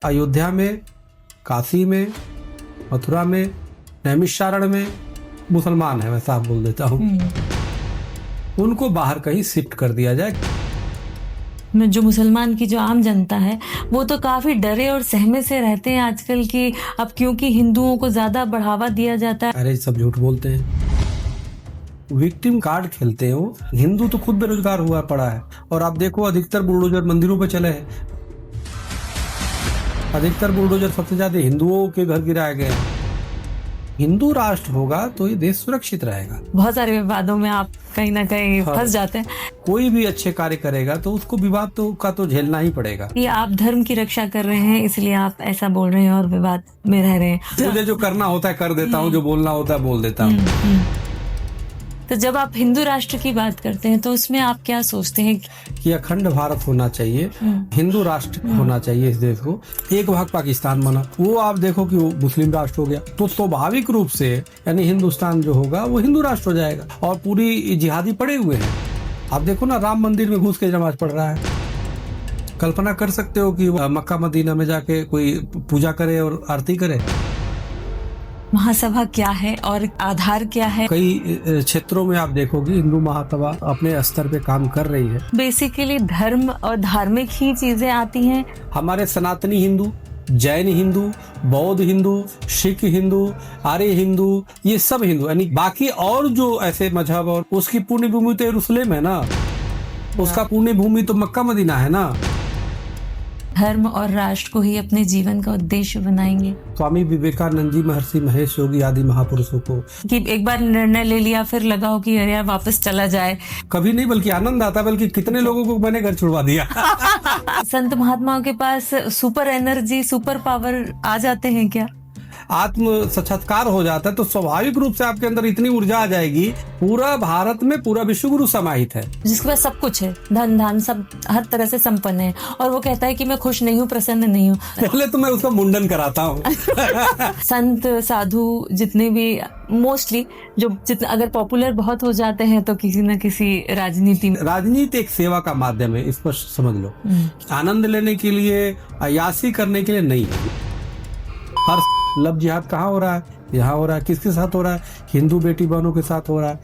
अयोध्या में, काशी में, मथुरा में, नैमिषारण्य में मुसलमान है, मैं साफ बोल देता हूँ, उनको बाहर कहीं शिफ्ट कर दिया जाए। जो मुसलमान की जो आम जनता है वो तो काफी डरे और सहमे से रहते हैं आजकल की, अब क्योंकि हिंदुओं को ज्यादा बढ़ावा दिया जाता है। अरे सब झूठ बोलते हैं, विक्टिम कार्ड खेलते हैं वो। हिंदू तो खुद बेरोजगार हुआ पड़ा है, और आप देखो अधिकतर बुलडोजर मंदिरों पे चले हैं, अधिकतर बुलडोजर सबसे ज्यादा हिंदुओं के घर गिराए गए हैं। हिंदू राष्ट्र होगा तो ये देश सुरक्षित रहेगा। बहुत सारे विवादों में आप कहीं ना कहीं फंस जाते हैं। कोई भी अच्छे कार्य करेगा तो उसको विवाद का तो झेलना ही पड़ेगा। ये आप धर्म की रक्षा कर रहे हैं इसलिए आप ऐसा बोल रहे हैं और विवाद में रह रहे हैं। मुझे जो करना होता है कर देता हूँ, जो बोलना होता है बोल देता हूँ। तो जब आप हिंदू राष्ट्र की बात करते हैं तो उसमें आप क्या सोचते हैं? कि अखंड भारत होना चाहिए, हिंदू राष्ट्र होना चाहिए इस देश को। एक भाग पाकिस्तान बना, वो आप देखो कि वो मुस्लिम राष्ट्र हो गया, तो स्वाभाविक रूप से यानी हिंदुस्तान जो होगा वो हिंदू राष्ट्र हो जाएगा। और पूरी जिहादी पड़े हुए हैं, आप देखो ना, राम मंदिर में घुस के नमाज पढ़ रहा है। कल्पना कर सकते हो कि मक्का मदीना में जाके कोई पूजा करे और आरती करे? महासभा क्या है और आधार क्या है? कई क्षेत्रों में आप देखोगे हिंदू महासभा अपने स्तर पे काम कर रही है। बेसिकली धर्म और धार्मिक ही चीजें आती हैं। हमारे सनातनी हिंदू, जैन हिंदू, बौद्ध हिंदू, सिख हिंदू, आर्य हिंदू, ये सब हिंदू, यानी बाकी और जो ऐसे मजहब, और उसकी पुण्य भूमि तो यरूशलेम है ना, उसका पुण्य भूमि तो मक्का मदीना है ना। धर्म और राष्ट्र को ही अपने जीवन का उद्देश्य बनाएंगे। स्वामी विवेकानंद जी, महर्षि महेश योगी आदि महापुरुषों को कि एक बार निर्णय ले लिया फिर लगा हो कि यार वापस चला जाए, कभी नहीं, बल्कि आनंद आता, बल्कि कितने लोगों को मैंने घर छुड़वा दिया। संत महात्माओं के पास सुपर एनर्जी, सुपर पावर आ जाते हैं क्या? आत्म साक्षात्कार हो जाता है तो स्वाभाविक रूप से आपके अंदर इतनी ऊर्जा आ जाएगी। पूरा भारत में पूरा विश्व गुरु समाहित है, जिसके पास सब कुछ है, धन धान सब हर तरह से संपन्न है, और वो कहता है कि मैं खुश नहीं हूँ, प्रसन्न नहीं हूँ। पहले तो मैं उसका मुंडन कराता हूँ। संत साधु जितने भी मोस्टली अगर पॉपुलर बहुत हो जाते हैं तो किसी न किसी राजनीति एक सेवा का माध्यम है, इस पर समझ लो। आनंद लेने के लिए, अयासी करने के लिए नहीं। हर लव जिहाद कहाँ हो रहा है? यहाँ हो रहा है। किसके साथ हो रहा है? हिंदू बेटी बहनों के साथ हो रहा है।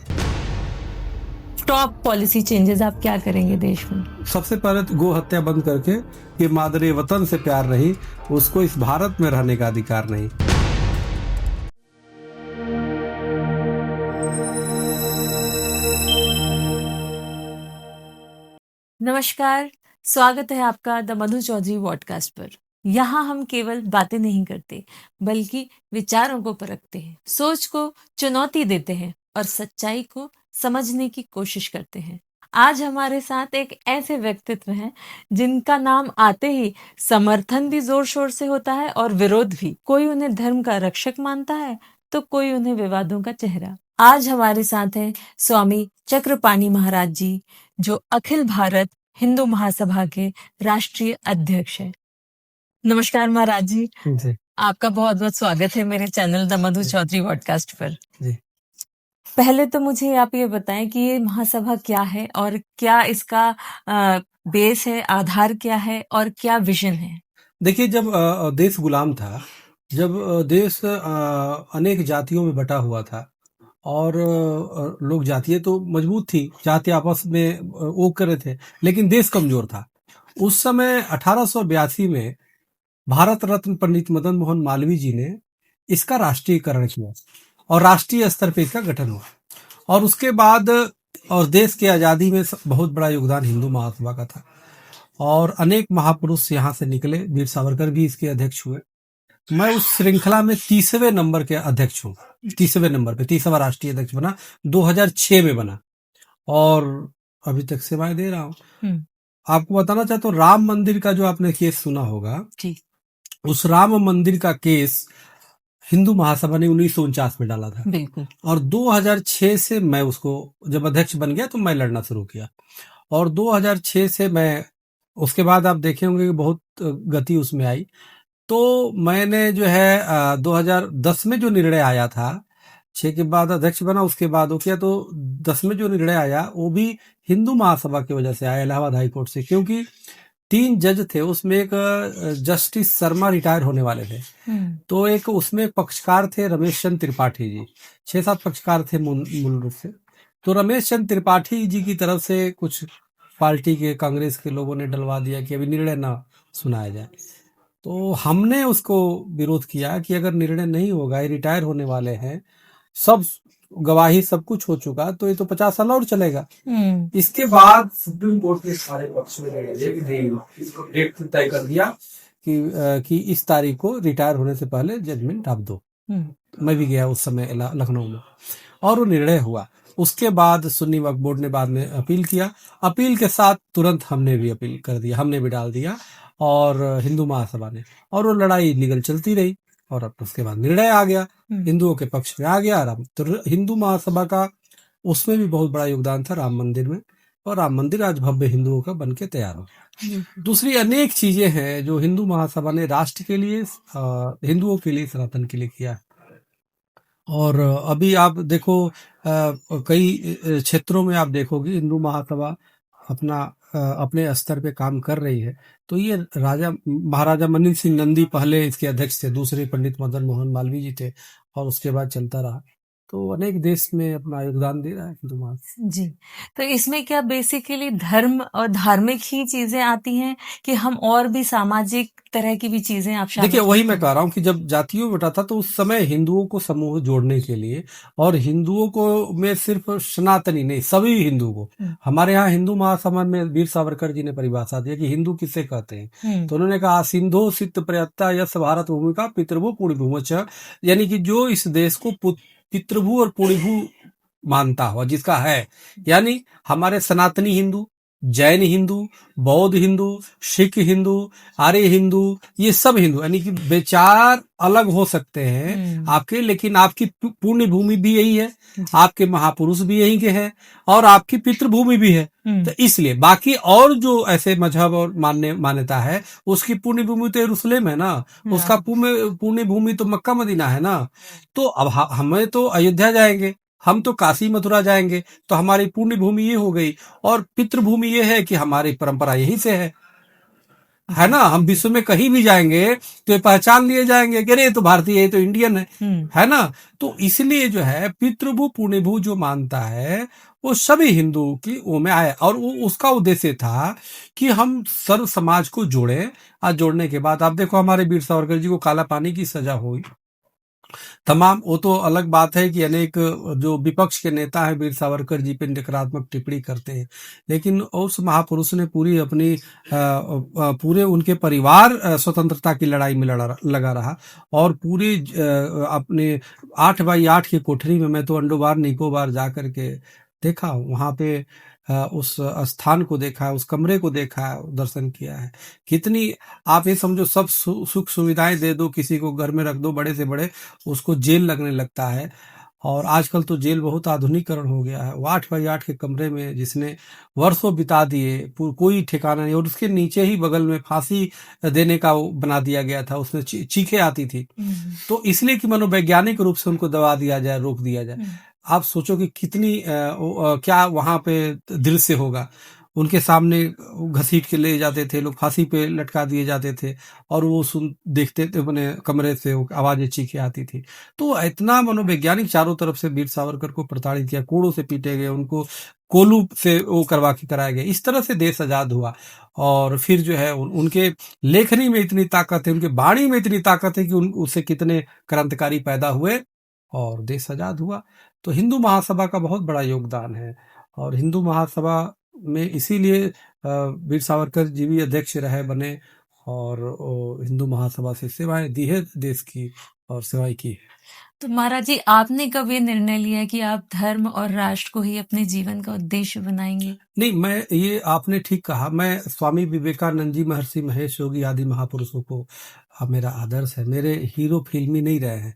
टॉप पॉलिसी चेंजेस आप क्या करेंगे देश में? सबसे पहले तो गो हत्या बंद करके, कि मादरे वतन से प्यार रही, उसको इस भारत में रहने का अधिकार नहीं। नमस्कार, स्वागत है आपका द मधु चौधरी पॉडकास्ट पर। यहाँ हम केवल बातें नहीं करते बल्कि विचारों को परखते हैं, सोच को चुनौती देते हैं और सच्चाई को समझने की कोशिश करते हैं। आज हमारे साथ एक ऐसे व्यक्तित्व हैं जिनका नाम आते ही समर्थन भी जोर शोर से होता है और विरोध भी। कोई उन्हें धर्म का रक्षक मानता है तो कोई उन्हें विवादों का चेहरा। आज हमारे साथ हैं स्वामी चक्रपाणी महाराज जी, जो अखिल भारत हिंदू महासभा के राष्ट्रीय अध्यक्ष हैं। नमस्कार महाराज जी, आपका बहुत बहुत स्वागत है मेरे channel the Madhu Chaudhary podcast पर। जी। पहले तो मुझे आप ये बताएं कि ये महासभा क्या है और क्या इसका बेस है, आधार क्या है और क्या विजन है? देखिए, जब देश गुलाम था, जब देश अनेक जातियों में बटा हुआ था, और लोग जातीय तो मजबूत थी, जाति आपस में वो कर रहे थे, लेकिन देश कमजोर था। उस समय 1882 में भारत रत्न पंडित मदन मोहन मालवीय जी ने इसका राष्ट्रीयकरण किया और राष्ट्रीय स्तर पे इसका गठन हुआ। और उसके बाद और देश की आज़ादी में बहुत बड़ा योगदान हिंदू महासभा का था, और अनेक महापुरुष यहाँ से निकले। वीर सावरकर भी इसके अध्यक्ष हुए। मैं उस श्रृंखला में 30वें नंबर के अध्यक्ष हूँ। 30वें नंबर पे 30वां राष्ट्रीय अध्यक्ष बना, 2006 में बना, और अभी तक सेवाएं दे रहा हूँ। आपको बताना चाहता हूँ, राम मंदिर का जो आपने केस सुना होगा, उस राम मंदिर का केस हिंदू महासभा ने 1949 में डाला था। बिल्कुल। और 2006 से मैं उसको, जब अध्यक्ष बन गया तो मैं लड़ना शुरू किया, और 2006 से मैं, उसके बाद आप देखे होंगे कि बहुत गति उसमें आई। तो मैंने जो है 2010 में जो निर्णय आया था, 6 के बाद अध्यक्ष बना, उसके बाद वो किया, तो 10 में जो निर्णय आया वो भी हिंदू महासभा की वजह से आया, इलाहाबाद हाई कोर्ट से। क्योंकि 3 जज थे, उसमें एक जस्टिस शर्मा रिटायर होने वाले थे। तो एक उसमें पक्षकार थे रमेश चंद्र त्रिपाठी जी, 6-7 पक्षकार थे मूल रूप से। तो रमेश चंद्र त्रिपाठी जी की तरफ से कुछ पार्टी के कांग्रेस के लोगों ने डलवा दिया कि अभी निर्णय ना सुनाया जाए। तो हमने उसको विरोध किया कि अगर निर्णय नहीं होगा, ये रिटायर होने वाले हैं, सब गवाही सब कुछ हो चुका, तो ये तो 50 साल और चलेगा। इसके बाद सुप्रीम कोर्ट ने सारे पक्ष में इसको डेट तय कर दिया कि इस तारीख को रिटायर होने से पहले जजमेंट आप दो। मैं भी गया उस समय लखनऊ में, और वो निर्णय हुआ। उसके बाद सुन्नी वक्फ बोर्ड ने बाद में अपील किया। अपील के साथ तुरंत हमने भी अपील कर दिया, हमने भी डाल दिया, और हिंदू महासभा ने, और वो लड़ाई लीगल चलती रही, और अब उसके बाद निर्णय आ गया, हिंदुओं के पक्ष में आ गया राम। तो हिंदू महासभा का उसमें भी बहुत बड़ा योगदान था राम मंदिर में, और राम मंदिर आज भव्य हिंदुओं का बन के तैयार हो गया। दूसरी अनेक चीजें हैं जो हिंदू महासभा ने राष्ट्र के लिए, हिंदुओं के लिए, सनातन के लिए किया है। और अभी आप देखो कई क्षेत्रों में आप देखोगे हिंदू महासभा अपने स्तर पे काम कर रही है। तो ये महाराजा मनी सिंह नंदी पहले इसके अध्यक्ष थे, दूसरे पंडित मदन मोहन मालवीय जी थे, और उसके बाद चलता रहा। तो अनेक देश में अपना योगदान दे रहा है हिंदू महासभा जी। तो इसमें क्या बेसिकली धर्म और धार्मिक ही चीजें आती हैं कि हम और भी सामाजिक तरह की भी चीजें आप शामिल? देखिए, वही मैं कह रहा हूँ कि जब जातियों में बटा था तो उस समय हिंदुओं को समूह जोड़ने के लिए, और हिंदुओं को में सिर्फ सनातनी नहीं, सभी हिंदू को, हमारे यहाँ हिंदू महासभा में वीर सावरकर जी ने परिभाषा दिया कि हिंदू किसे कहते हैं। तो उन्होंने कहा सिंधु सित प्रयत्ता यस भारत भूमि का पितृभू पुण्यभूम, यानी कि जो इस देश को पितृभू और पुण्यभू मानता हो, जिसका है, यानी हमारे सनातनी हिंदू, जैन हिंदू, बौद्ध हिंदू, सिख हिंदू, आर्य हिंदू, ये सब हिंदू, यानी कि विचार अलग हो सकते हैं आपके, लेकिन आपकी पुण्य भूमि भी यही है, आपके महापुरुष भी यही के हैं, और आपकी पितृभूमि भी है। तो इसलिए बाकी और जो ऐसे मजहब और मान्यता है, उसकी पुण्य भूमि तो यरूशलेम है ना, उसका पुण्य भूमि तो मक्का मदीना है ना। तो अब हमें तो अयोध्या जाएंगे, हम तो काशी मथुरा जाएंगे, तो हमारी पुण्य भूमि ये हो गई, और पितृभूमि ये है कि हमारी परंपरा यहीं से है ना। हम विश्व में कहीं भी जाएंगे तो ये पहचान लिए जाएंगे कि अरे तो भारतीय है, तो इंडियन है ना। तो इसलिए जो है पितृभू पुण्यभू जो मानता है वो सभी हिंदू की वो में आए, और वो उसका उद्देश्य था कि हम सर्व समाज को जोड़े। आज जोड़ने के बाद आप देखो हमारे वीर सावरकर जी को काला पानी की सजा हुई, तमाम, वो तो अलग बात है कि अनेक जो विपक्ष के नेता हैं वीर सावरकर जी पे नकारात्मक टिप्पणी करते हैं, लेकिन उस महापुरुष ने पूरी अपनी पूरे उनके परिवार स्वतंत्रता की लड़ाई में लगा रहा, और पूरे अपने 8x8 की कोठरी में, मैं तो अंडोबार निकोबार जा करके देखा, वहां पे उस स्थान को देखा, उस कमरे को देखा, दर्शन किया है। कितनी, आप ये समझो, सब सुख सुविधाएं दे दो, किसी को घर में रख दो बड़े से बड़े, उसको जेल लगने लगता है। और आजकल तो जेल बहुत आधुनिकीकरण हो गया है। वो 8x8 के कमरे में जिसने वर्षों बिता दिए, कोई ठिकाना नहीं, और उसके नीचे ही बगल में फांसी देने का वो बना दिया गया था, उसमें चीखें आती थी। तो इसलिए कि मनोवैज्ञानिक रूप से उनको दबा दिया जाए, रोक दिया जाए। आप सोचो कि कितनी क्या वहां पे दृश्य होगा। उनके सामने घसीट के ले जाते थे लोग, फांसी पे लटका दिए जाते थे, और वो देखते थे अपने कमरे से, आवाजें चीखें आती थी। तो इतना मनोवैज्ञानिक चारों तरफ से वीर सावरकर को प्रताड़ित किया, कोड़ों से पीटे गए, उनको कोलू से वो करवा के कराया गया। इस तरह से देश आजाद हुआ। और फिर जो है उनके लेखनी में इतनी ताकत है, उनके वाणी में इतनी ताकत है कि उससे कितने क्रांतिकारी पैदा हुए और देश आजाद हुआ। तो हिंदू महासभा का बहुत बड़ा योगदान है, और हिंदू महासभा में इसीलिए वीर सावरकर जी भी अध्यक्ष रहे, बने, और हिंदू महासभा से सेवाएं दी है देश की, और सेवाएं की है। तो महाराज जी, आपने कब ये निर्णय लिया कि आप धर्म और राष्ट्र को ही अपने जीवन का उद्देश्य बनाएंगे? नहीं, मैं, ये आपने ठीक कहा, मैं स्वामी विवेकानंद जी, महर्षि महेश योगी आदि महापुरुषों को मेरा आदर्श है। मेरे हीरो फिल्मी नहीं रहे हैं।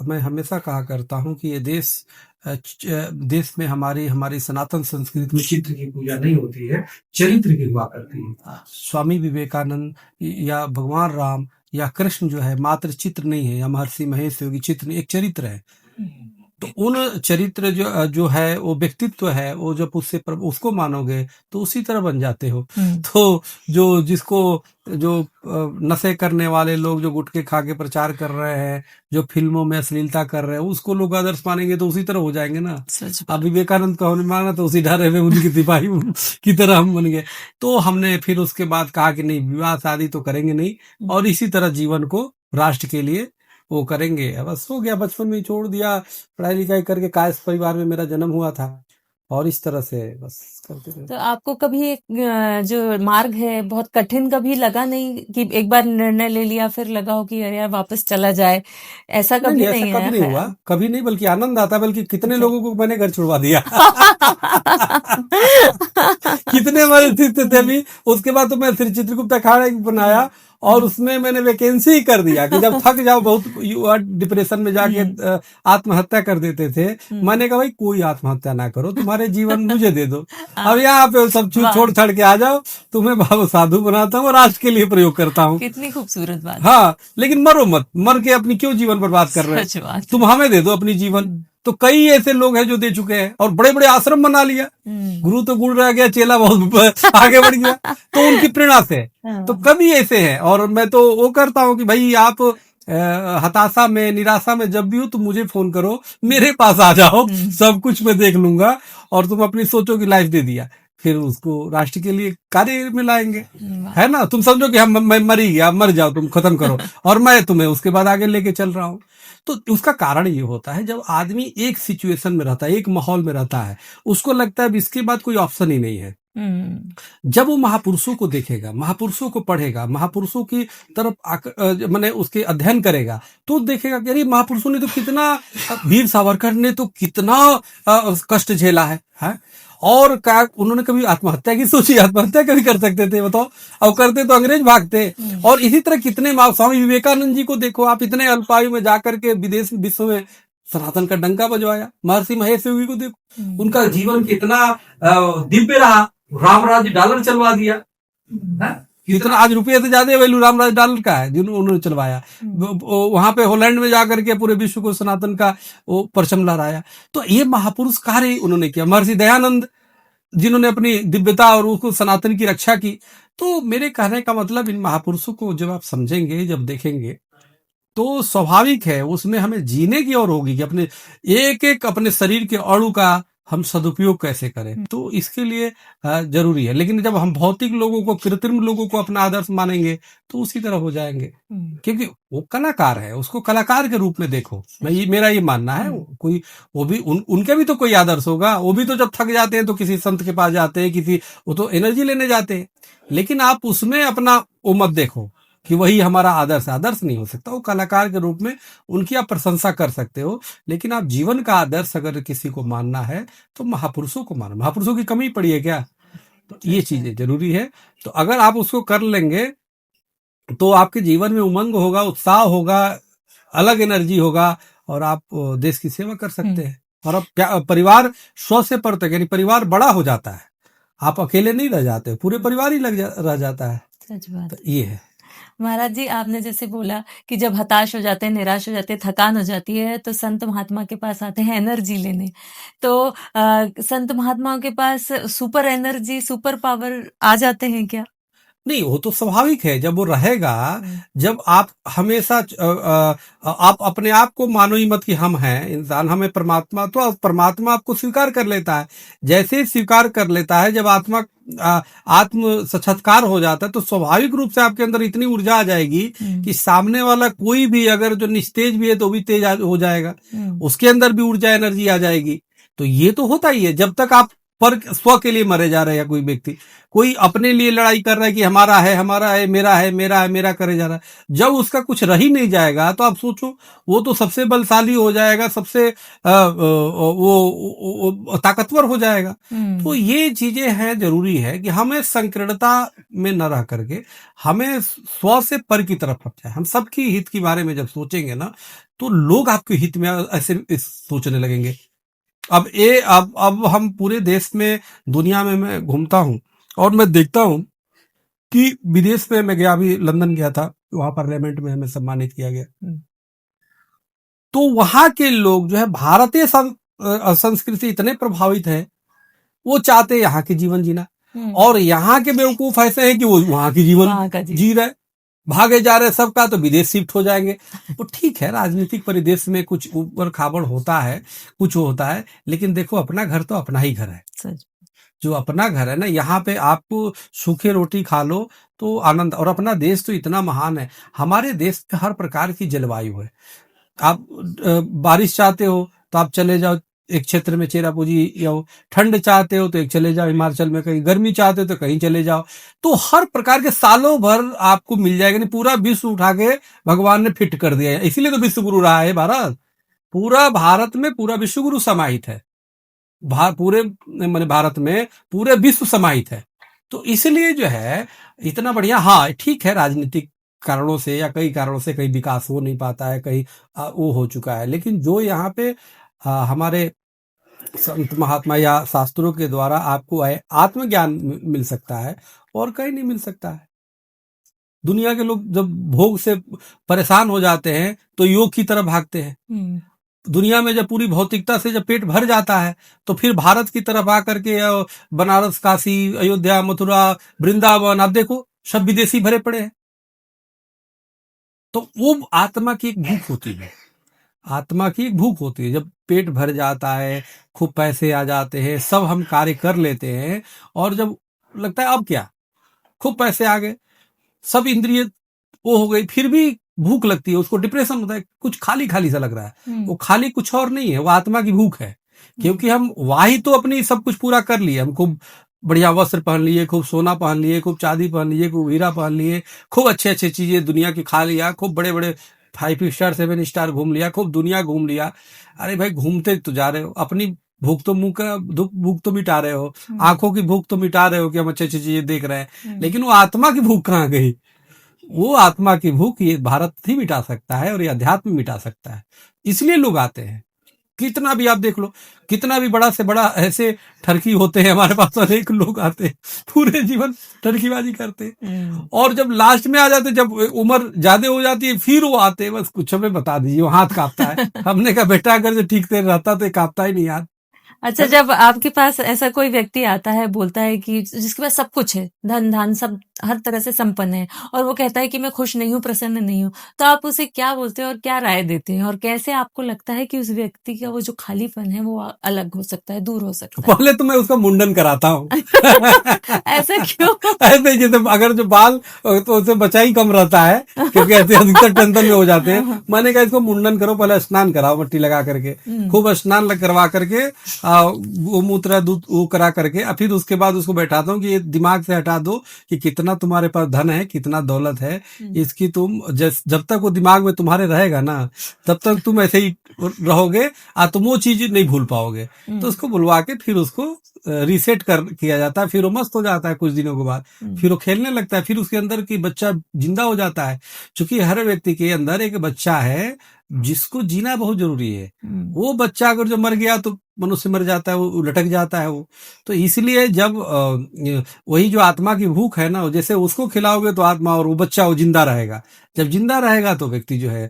मैं हमेशा कहा करता हूं कि ये देश में हमारी सनातन संस्कृति में चित्र की पूजा नहीं होती है, चरित्र की हुआ करती है। स्वामी विवेकानंद या भगवान राम या कृष्ण जो है मात्र चित्र नहीं है, या महर्षि महेश योगी चित्र नहीं, एक चरित्र है। तो उन चरित्र जो है, वो व्यक्तित्व है, वो जब उसको मानोगे तो उसी तरह बन जाते हो। तो जो नशे करने वाले लोग जो गुटखे खा के प्रचार कर रहे हैं, जो फिल्मों में अश्लीलता कर रहे हैं, उसको लोग आदर्श मानेंगे तो उसी तरह हो जाएंगे ना। अब विवेकानंद का होने माना तो उसी ढारे में उनकी सिपाही की तरह हम बन गए। तो हमने फिर उसके बाद कहा कि नहीं, विवाह शादी तो करेंगे नहीं, और इसी तरह जीवन को राष्ट्र के लिए वो करेंगे। बस हो गया, बचपन में ही छोड़ दिया, पढ़ाई लिखाई करके कायस्थ परिवार में मेरा जन्म हुआ था, और इस तरह से बस करते रहे। तो आपको कभी एक जो मार्ग है बहुत कठिन कभी लगा नहीं कि एक बार निर्णय ले लिया फिर लगा हो कि अरे यार वापस चला जाए, ऐसा नहीं कभी नहीं, ऐसा नहीं कभी है? नहीं हुआ, कभी नहीं, बल्कि आनंद आता, बल्कि कितने अच्छा। लोगों को मैंने घर छुड़वा दिया। कितने हमारे स्थित थे भी। उसके बाद तो मैं श्री चित्रगुप्त अखाड़ा बनाया, और उसमें मैंने वैकेंसी ही कर दिया कि जब थक जाओ बहुत, युवा डिप्रेशन में जाके आत्महत्या कर देते थे। मैंने कहा भाई कोई आत्महत्या ना करो, तुम्हारे जीवन मुझे दे दो, अब यहाँ पे सब छोड़ छाड़ के आ जाओ, तुम्हें बाबा साधु बनाता हूँ और राष्ट्र के लिए प्रयोग करता हूँ। कितनी खूबसूरत बात। हाँ, लेकिन मरो मत, मर के अपनी क्यों जीवन बर्बाद कर रहे हो, तुम हमें दे दो अपनी जीवन। तो कई ऐसे लोग हैं जो दे चुके हैं, और बड़े बड़े आश्रम बना लिया। गुरु तो गुड़ रह गया, चेला बहुत आगे बढ़ गया, तो उनकी प्रेरणा से। तो कभी ऐसे हैं, और मैं तो वो करता हूँ कि भाई आप हताशा में, निराशा में जब भी हो, तुम मुझे फोन करो, मेरे पास आ जाओ, सब कुछ मैं देख लूंगा, और तुम अपनी सोचो की लाइफ दे दिया, फिर उसको राष्ट्र के लिए कार्य में लाएंगे, है ना। तुम समझो कि हम मैं मरी गया, मर जाओ, तुम खत्म करो, और मैं तुम्हें उसके बाद आगे लेके चल रहा हूँ। तो उसका कारण ये होता है, जब आदमी एक सिचुएशन में रहता है, एक माहौल में रहता है, उसको लगता है इसके बाद कोई ऑप्शन ही नहीं है। जब वो महापुरुषों को देखेगा, महापुरुषों को पढ़ेगा, महापुरुषों की तरफ माने उसके अध्ययन करेगा, तो देखेगा कि अरे महापुरुषों ने तो कितना, वीर सावरकर ने तो कितना कष्ट झेला है? और क्या उन्होंने कभी आत्महत्या की सोची? आत्महत्या कभी कर सकते थे बताओ? अब करते तो अंग्रेज भागते। और इसी तरह कितने स्वामी विवेकानंद जी को देखो आप, इतने अल्पायु में जाकर के विदेश विश्व में सनातन का डंका बजवाया। महर्षि महेश योगी को देखो, उनका जीवन कितना दिव्य रहा, रामराज डॉलर चलवा दिया, कितना आज रुपये से ज्यादा वैल्यू रामराज डॉलर का है जिन्होंने चलवाया। वहां पे हॉलैंड में जाकर के पूरे विश्व को सनातन का वो परचम लहराया। तो ये महापुरुष कार्य उन्होंने किया। महर्षि दयानंद जिन्होंने अपनी दिव्यता और उसको सनातन की रक्षा की। तो मेरे कहने का मतलब, इन महापुरुषों को जब आप समझेंगे, जब देखेंगे, तो स्वाभाविक है उसमें हमें जीने की और होगी कि अपने एक एक अपने शरीर के अणु का हम सदुपयोग कैसे करें। तो इसके लिए जरूरी है। लेकिन जब हम भौतिक लोगों को, कृत्रिम लोगों को अपना आदर्श मानेंगे तो उसी तरह हो जाएंगे, क्योंकि वो कलाकार है, उसको कलाकार के रूप में देखो। मेरा ये मानना है। कोई वो भी उनके भी तो कोई आदर्श होगा। वो भी तो जब थक जाते हैं तो किसी संत के पास जाते हैं, वो तो एनर्जी लेने जाते हैं। लेकिन आप उसमें अपना वो मत देखो कि वही हमारा आदर्श नहीं हो सकता। वो कलाकार के रूप में उनकी आप प्रशंसा कर सकते हो, लेकिन आप जीवन का आदर्श अगर किसी को मानना है तो महापुरुषों को मानो। महापुरुषों की कमी पड़ी है क्या? तो ये चीजें जरूरी है। तो अगर आप उसको कर लेंगे तो आपके जीवन में उमंग होगा, उत्साह होगा, अलग एनर्जी होगा, और आप देश की सेवा कर सकते हैं। और अब परिवार स्व से पर तक, यानी परिवार बड़ा हो जाता है, आप अकेले नहीं रह जाते, पूरे परिवार ही रह जाता है। सच बात। तो ये है। महाराज जी, आपने जैसे बोला कि जब हताश हो जाते हैं, निराश हो जाते हैं, थकान हो जाती है, तो संत महात्मा के पास आते हैं एनर्जी लेने। तो संत महात्माओं के पास सुपर एनर्जी, सुपर पावर आ जाते हैं क्या? नहीं, वो तो स्वाभाविक है। जब वो रहेगा, जब आप हमेशा आप अपने आप को मानो ही मत कि हम हैं इंसान, हमें परमात्मा, तो परमात्मा आपको स्वीकार कर लेता है। जैसे ही स्वीकार कर लेता है, जब आत्म साक्षात्कार हो जाता है, तो स्वाभाविक रूप से आपके अंदर इतनी ऊर्जा आ जाएगी कि सामने वाला कोई भी अगर जो निस्तेज भी है तो भी तेज हो जाएगा, उसके अंदर भी ऊर्जा, एनर्जी आ जाएगी। तो ये तो होता ही है। जब तक आप पर स्व के लिए मरे जा रहे हैं, कोई व्यक्ति कोई अपने लिए लड़ाई कर रहा है कि हमारा है, मेरा करे जा रहा है, जब उसका कुछ रह ही नहीं जाएगा तो आप सोचो, वो तो सबसे बलशाली हो जाएगा, सबसे वो ताकतवर हो जाएगा। तो ये चीजें हैं, जरूरी है कि हमें संकीर्णता में न रह करके हमें स्व से पर की तरफ हट जाए। हम सबकी हित के बारे में जब सोचेंगे ना, तो लोग आपके हित में ऐसे सोचने लगेंगे। अब हम पूरे देश में, दुनिया में मैं घूमता हूं और मैं देखता हूं कि विदेश में मैं गया, अभी लंदन गया था, वहां पार्लियामेंट में हमें सम्मानित किया गया। तो वहां के लोग जो है भारतीय संस्कृति इतने प्रभावित है, वो चाहते यहाँ के जीवन जीना, और यहाँ के बेवकूफ ऐसे हैं कि वो वहां की जीवन जी रहे, भागे जा रहे सबका, तो विदेश शिफ्ट हो जाएंगे। तो ठीक है, राजनीतिक परिदृश्य में कुछ ऊपर खाबड़ होता है, कुछ होता है, लेकिन देखो अपना घर तो अपना ही घर है। जो अपना घर है ना, यहाँ पे आपको सूखे रोटी खा लो तो आनंद। और अपना देश तो इतना महान है, हमारे देश में हर प्रकार की जलवायु है। आप बारिश चाहते हो तो आप चले जाओ एक क्षेत्र में, चेरापूंजी या ठंड चाहते हो तो एक चले जाओ हिमाचल में, कहीं गर्मी चाहते हो तो कहीं चले जाओ। तो हर प्रकार के सालों भर आपको मिल जाएगा। नहीं, पूरा विश्व उठा के भगवान ने फिट कर दिया है, इसीलिए तो विश्व गुरु रहा है भारत। पूरा भारत में पूरा विश्व गुरु समाहित है, पूरे माने भारत में पूरे विश्व समाहित है। तो इसलिए जो है इतना बढ़िया। हाँ ठीक है, राजनीतिक कारणों से या कई कारणों से कहीं विकास हो नहीं पाता है, कहीं वो हो चुका है, लेकिन जो यहाँ पे हमारे संत महात्मा या शास्त्रों के द्वारा आपको आत्मज्ञान मिल सकता है, और कहीं नहीं मिल सकता है। दुनिया के लोग जब भोग से परेशान हो जाते हैं तो योग की तरफ भागते हैं। दुनिया में जब पूरी भौतिकता से जब पेट भर जाता है तो फिर भारत की तरफ आकर के बनारस, काशी, अयोध्या, मथुरा, वृंदावन, आप देखो सब विदेशी भरे पड़े हैं। तो वो आत्मा की एक भूख होती है, आत्मा की एक भूख होती है। जब पेट भर जाता है, खूब पैसे आ जाते हैं, सब हम कार्य कर लेते हैं, और जब लगता है अब क्या, खूब पैसे आ गए, सब इंद्रिय वो हो गई, फिर भी भूख लगती है, उसको डिप्रेशन होता है, कुछ खाली खाली सा लग रहा है। वो खाली कुछ और नहीं है, वो आत्मा की भूख है। क्योंकि हम वाही तो अपनी सब कुछ पूरा कर लिए, हम खूब बढ़िया वस्त्र पहन लिए, खूब सोना पहन लिए, खूब चांदी पहन लिए, खूब हीरा पहन लिए, खूब अच्छे अच्छे चीजें दुनिया की खा लिया, खूब बड़े बड़े 5 स्टार 7 स्टार घूम लिया, खूब दुनिया घूम लिया। अरे भाई घूमते तो जा रहे हो, अपनी भूख तो मुंह का भूख तो मिटा रहे हो, आंखों की भूख तो मिटा रहे हो कि हम अच्छी अच्छी चीजें देख रहे हैं, लेकिन वो आत्मा की भूख कहाँ गई? वो आत्मा की भूख ये भारत ही मिटा सकता है, और ये अध्यात्म मिटा सकता है। इसलिए लोग आते हैं। कितना भी आप देख लो, कितना भी बड़ा से बड़ा ऐसे ठरकी होते हैं हमारे पास, अनेक लोग आते हैं, पूरे जीवन ठरकीबाजी करते हैं, और जब लास्ट में आ जाते, जब उम्र ज्यादा हो जाती है, फिर वो आते हैं, बस कुछ हमें बता दीजिए, वो हाथ कांपता है। हमने कहा बेटा अगर जो ठीक से रहता तो कांपता ही नहीं हाथ। अच्छा, जब आपके पास ऐसा कोई व्यक्ति आता है, बोलता है कि जिसके पास सब कुछ है, धन धान सब हर तरह से संपन्न है, और वो कहता है कि मैं खुश नहीं हूँ, प्रसन्न नहीं हूँ, तो आप उसे क्या बोलते हैं और क्या राय देते हैं, और कैसे आपको लगता है कि उस व्यक्ति का वो जो खालीपन है वो अलग हो सकता है, दूर हो सकता है? पहले तो मैं उसका मुंडन कराता हूँ। ऐसा क्यों? ऐसे जैसे अगर जो बाल तो उससे बचा ही कम रहता है, क्योंकि ऐसे अधिकतर टेंशन में हो जाते हैं। मैंने कहा इसको मुंडन करो, पहले स्नान कराओ मट्टी लगा करके, खूब स्नान करवा करके, वो मूत्र दूध वो करा करके, फिर उसके बाद उसको बैठाता हूँ कि ये दिमाग से हटा दो कि कितना तुम्हारे पास धन है, कितना दौलत है, इसकी तुम जब तक वो दिमाग में तुम्हारे रहेगा ना, तब तक तुम ऐसे ही रहोगे, तुम वो चीज नहीं भूल पाओगे। तो उसको बुलवा के फिर उसको रीसेट किया जाता है, फिर वो मस्त हो जाता है। कुछ दिनों के बाद फिर वो खेलने लगता है, फिर उसके अंदर की बच्चा जिंदा हो जाता है। क्योंकि हर व्यक्ति के अंदर एक बच्चा है जिसको जीना बहुत जरूरी है। वो बच्चा अगर जो मर गया तो मनुष्य मर जाता है, वो लटक जाता है वो। तो इसलिए जब वही जो आत्मा की भूख है ना, जैसे उसको खिलाओगे तो आत्मा और वो बच्चा वो जिंदा रहेगा। जब जिंदा रहेगा तो व्यक्ति जो है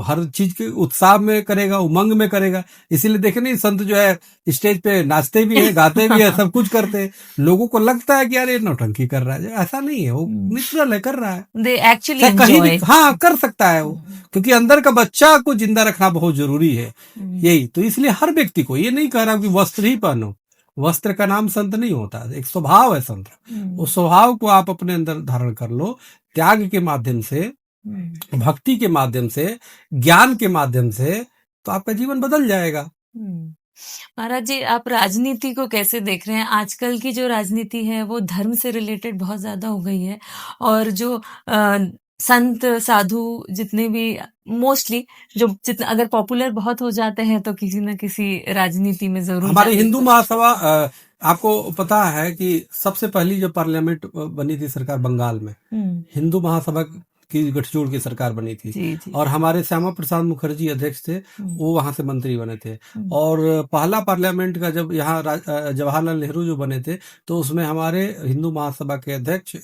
हर चीज के उत्साह में करेगा, उमंग में करेगा। इसीलिए देखे नहीं, संत जो है स्टेज पे नाचते भी है, गाते भी है, सब कुछ करते हैं। लोगों को लगता है कि यार ये नौटंकी कर रहा है, ऐसा नहीं है, वो नेचुरल है, कर रहा है। They actually कहीं enjoy भी हाँ कर सकता है वो, क्योंकि अंदर का बच्चा को जिंदा रखना बहुत जरूरी है। यही तो, इसलिए हर व्यक्ति को ये नहीं कह रहा कि वस्त्र ही पहनो, वस्त्र का नाम संत नहीं होता, एक स्वभाव है संत। उस स्वभाव को आप अपने अंदर धारण कर लो, त्याग के माध्यम से, भक्ति के माध्यम से, ज्ञान के माध्यम से, तो आपका जीवन बदल जाएगा। महाराज जी, आप राजनीति को कैसे देख रहे हैं? आजकल की जो राजनीति है वो धर्म से रिलेटेड बहुत ज्यादा हो गई है, और जो संत साधु जितने भी मोस्टली जो जितना अगर पॉपुलर बहुत हो जाते हैं तो किसी न किसी राजनीति में जरूर हमारे हिंदू महासभा, आपको पता है कि सबसे पहली जो पार्लियामेंट बनी थी सरकार बंगाल में, हिंदू महासभा की गठजोड़ की सरकार बनी थी जी जी। और हमारे श्यामा प्रसाद मुखर्जी अध्यक्ष थे, वो वहां से मंत्री बने थे। और पहला पार्लियामेंट का जब यहाँ जवाहरलाल नेहरू जो बने थे, तो उसमें हमारे हिंदू महासभा के अध्यक्ष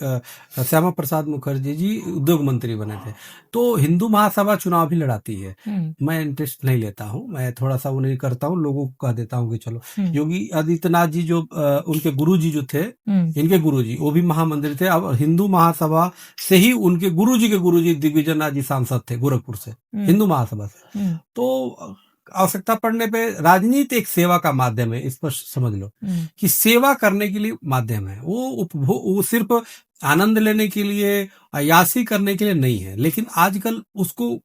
श्यामा प्रसाद मुखर्जी जी उद्योग मंत्री बने थे। तो हिंदू महासभा चुनाव भी लड़ाती है। मैं इंटरेस्ट नहीं लेता हूँ, मैं थोड़ा सा वो नहीं करता हूँ, लोगों को कह देता हूँ कि चलो। योगी आदित्यनाथ जी जो उनके गुरुजी जो थे, इनके गुरुजी वो भी महामंत्री थे। अब हिंदू महासभा से ही उनके गुरुजी के गुरुजी दिग्विजय नाथ जी सांसद थे गोरखपुर से, हिंदू महासभा से। तो आवश्यकता पड़ने पे राजनीति एक सेवा का माध्यम है, स्पष्ट समझ लो कि सेवा करने के लिए माध्यम है। वो सिर्फ आनंद लेने के लिए, अयासी करने के लिए नहीं है। लेकिन आजकल उसको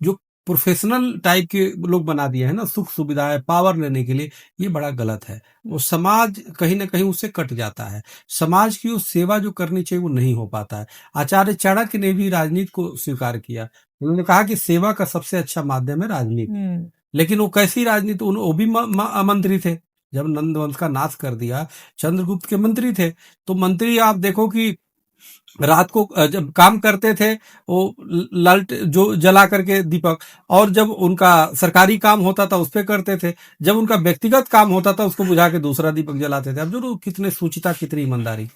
जो प्रोफेशनल टाइप के लोग बना दिए हैं ना, सुख सुविधाएं, पावर लेने के लिए, ये बड़ा गलत है। वो समाज कहीं ना कहीं उससे कट जाता है। समाज की उस सेवा जो करनी चाहिए वो नहीं हो पाता है। आचार्य चाणक्य ने भी राजनीति को स्वीकार किया। उन्होंने कहा कि सेवा का सबसे अच्छा माध्यम है राजनीति। लेकिन वो कैसी राजनीति, वो भी मंत्री थे। जब नंदवंश का नाश कर दिया, चंद्रगुप्त के मंत्री थे। तो मंत्री आप देखो कि रात को जब काम करते थे वो लालट जो जला करके दीपक, और जब उनका सरकारी काम होता था उस पे करते थे, जब उनका व्यक्तिगत काम होता था उसको बुझा के दूसरा दीपक जलाते थे। अब जो कितने सूचिता, कितनी ईमानदारी।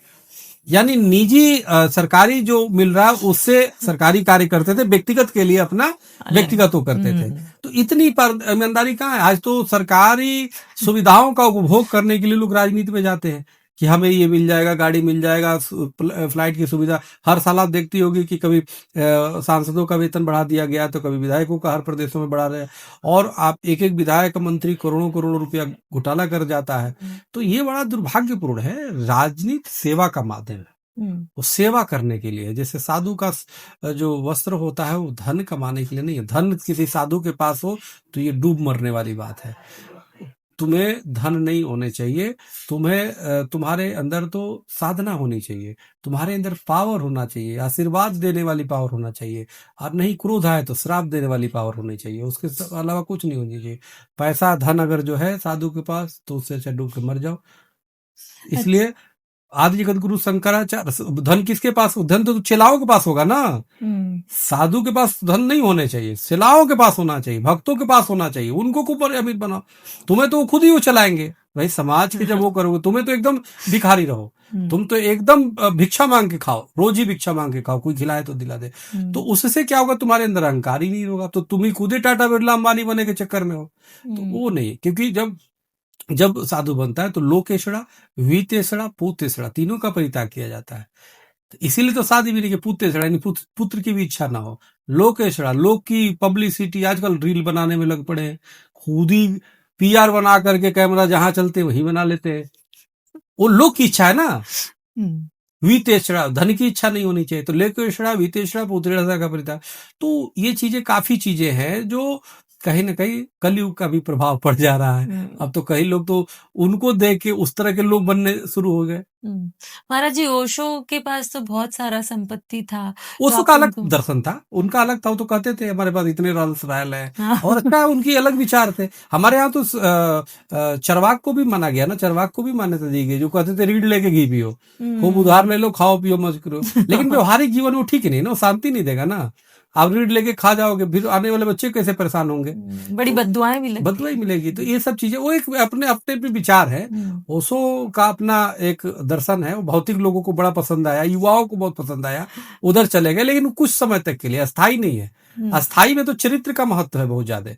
यानी निजी सरकारी जो मिल रहा है उससे सरकारी कार्य करते थे, व्यक्तिगत के लिए अपना व्यक्तिगत वो करते थे। तो इतनी ईमानदारी कहाँ है? आज तो सरकारी सुविधाओं का उपभोग करने के लिए लोग राजनीति में जाते हैं कि हमें ये मिल जाएगा, गाड़ी मिल जाएगा, फ्लाइट की सुविधा। हर साल आप देखती होगी कि कभी सांसदों का वेतन बढ़ा दिया गया, तो कभी विधायकों का हर प्रदेशों में बढ़ा रहे, और आप एक एक विधायक मंत्री करोड़ों करोड़ों रुपया घोटाला कर जाता है। तो ये बड़ा दुर्भाग्यपूर्ण है। राजनीति सेवा का माध्यम है, वो सेवा करने के लिए। जैसे साधु का जो वस्त्र होता है वो धन कमाने के लिए नहीं है। धन किसी साधु के पास हो तो ये डूब मरने वाली बात है। तुम्हें धन नहीं होने चाहिए, तुम्हारे अंदर तो साधना होनी चाहिए, तुम्हारे अंदर पावर होना चाहिए, आशीर्वाद देने वाली पावर होना चाहिए, और नहीं क्रोध आए तो श्राप देने वाली पावर होनी चाहिए। उसके अलावा कुछ नहीं होनी चाहिए। पैसा धन अगर जो है साधु के पास, तो उससे अच्छा डूब के मर जाओ। इसलिए आदि जगत गुरु शंकराचार्य, धन किसके पास? धन तो चेलाओं के पास होगा ना। साधु के पास धन नहीं होने चाहिए, चेलाओं के पास होना चाहिए, भक्तों के पास होना चाहिए। उनको ऊपर अमीर बनाओ। तुम्हें तो खुद ही वो चलाएंगे भाई। समाज के जब वो करोगे, तुम्हें तो एकदम भिखारी रहो, तुम तो एकदम भिक्षा मांग के खाओ, रोज ही भिक्षा मांग के खाओ, कोई खिलाए तो दिला दे। तो उससे क्या होगा? तुम्हारे अंदर अहंकार ही नहीं होगा। तो तुम ही खुद ही टाटा बिरला अंबानी बने के चक्कर में हो। तो वो नहीं, क्योंकि जब साधु बनता है तो लोकेशड़ा, वितेशड़ा, पुतेशड़ा, तीनों का परित्याग किया जाता है। तो इसीलिए तो शादी भी नहीं कि पुतेशड़ा, यानी पुत्र की भी इच्छा ना हो। लोकेशड़ा, लोक की पब्लिसिटी, आजकल रील बनाने में लग पड़े हैं, खुद ही पीआर बना करके कैमरा जहां चलते वहीं बना लेते हैं। वो लोक की इच्छा है ना। वितेशड़ा, धन की इच्छा नहीं होनी चाहिए। तो लोकेशड़ा, वितेशड़ा, पुत्रेशड़ा का परित्याग। तो ये चीजें, काफी चीजें हैं जो कहीं ना कहीं कलयुग का भी प्रभाव पड़ जा रहा है। अब तो कई लोग तो उनको देख के उस तरह के लोग बनने शुरू हो गए। महाराज जी, ओशो के पास तो बहुत सारा संपत्ति था। ओशो का अलग दर्शन था, उनका अलग था। वो तो कहते थे हमारे पास इतने रॉयल्स रॉयल है, और अच्छा उनकी अलग विचार थे। हमारे यहाँ तो चरवाक को भी माना गया ना, चरवाक को भी मान्यता दी गई, जो कहते थे रीढ़ लेके घी पियो, खूब उधार ले लो, खाओ पियो मौज करो। लेकिन व्यवहारिक जीवन वो ठीक नहीं ना, शांति नहीं देगा ना। आप रीढ़ लेके खा जाओगे, फिर आने वाले बच्चे कैसे परेशान होंगे, बड़ी बद्दुआएं मिलेगी। तो ये सब चीजें, वो एक अपने अपने पे विचार है। ओशो का अपना एक दर्शन है, वो भौतिक लोगों को बड़ा पसंद आया, युवाओं को बहुत पसंद आया, उधर चले गए। लेकिन कुछ समय तक के लिए, अस्थाई नहीं है। अस्थाई में तो चरित्र का महत्व है बहुत ज्यादा।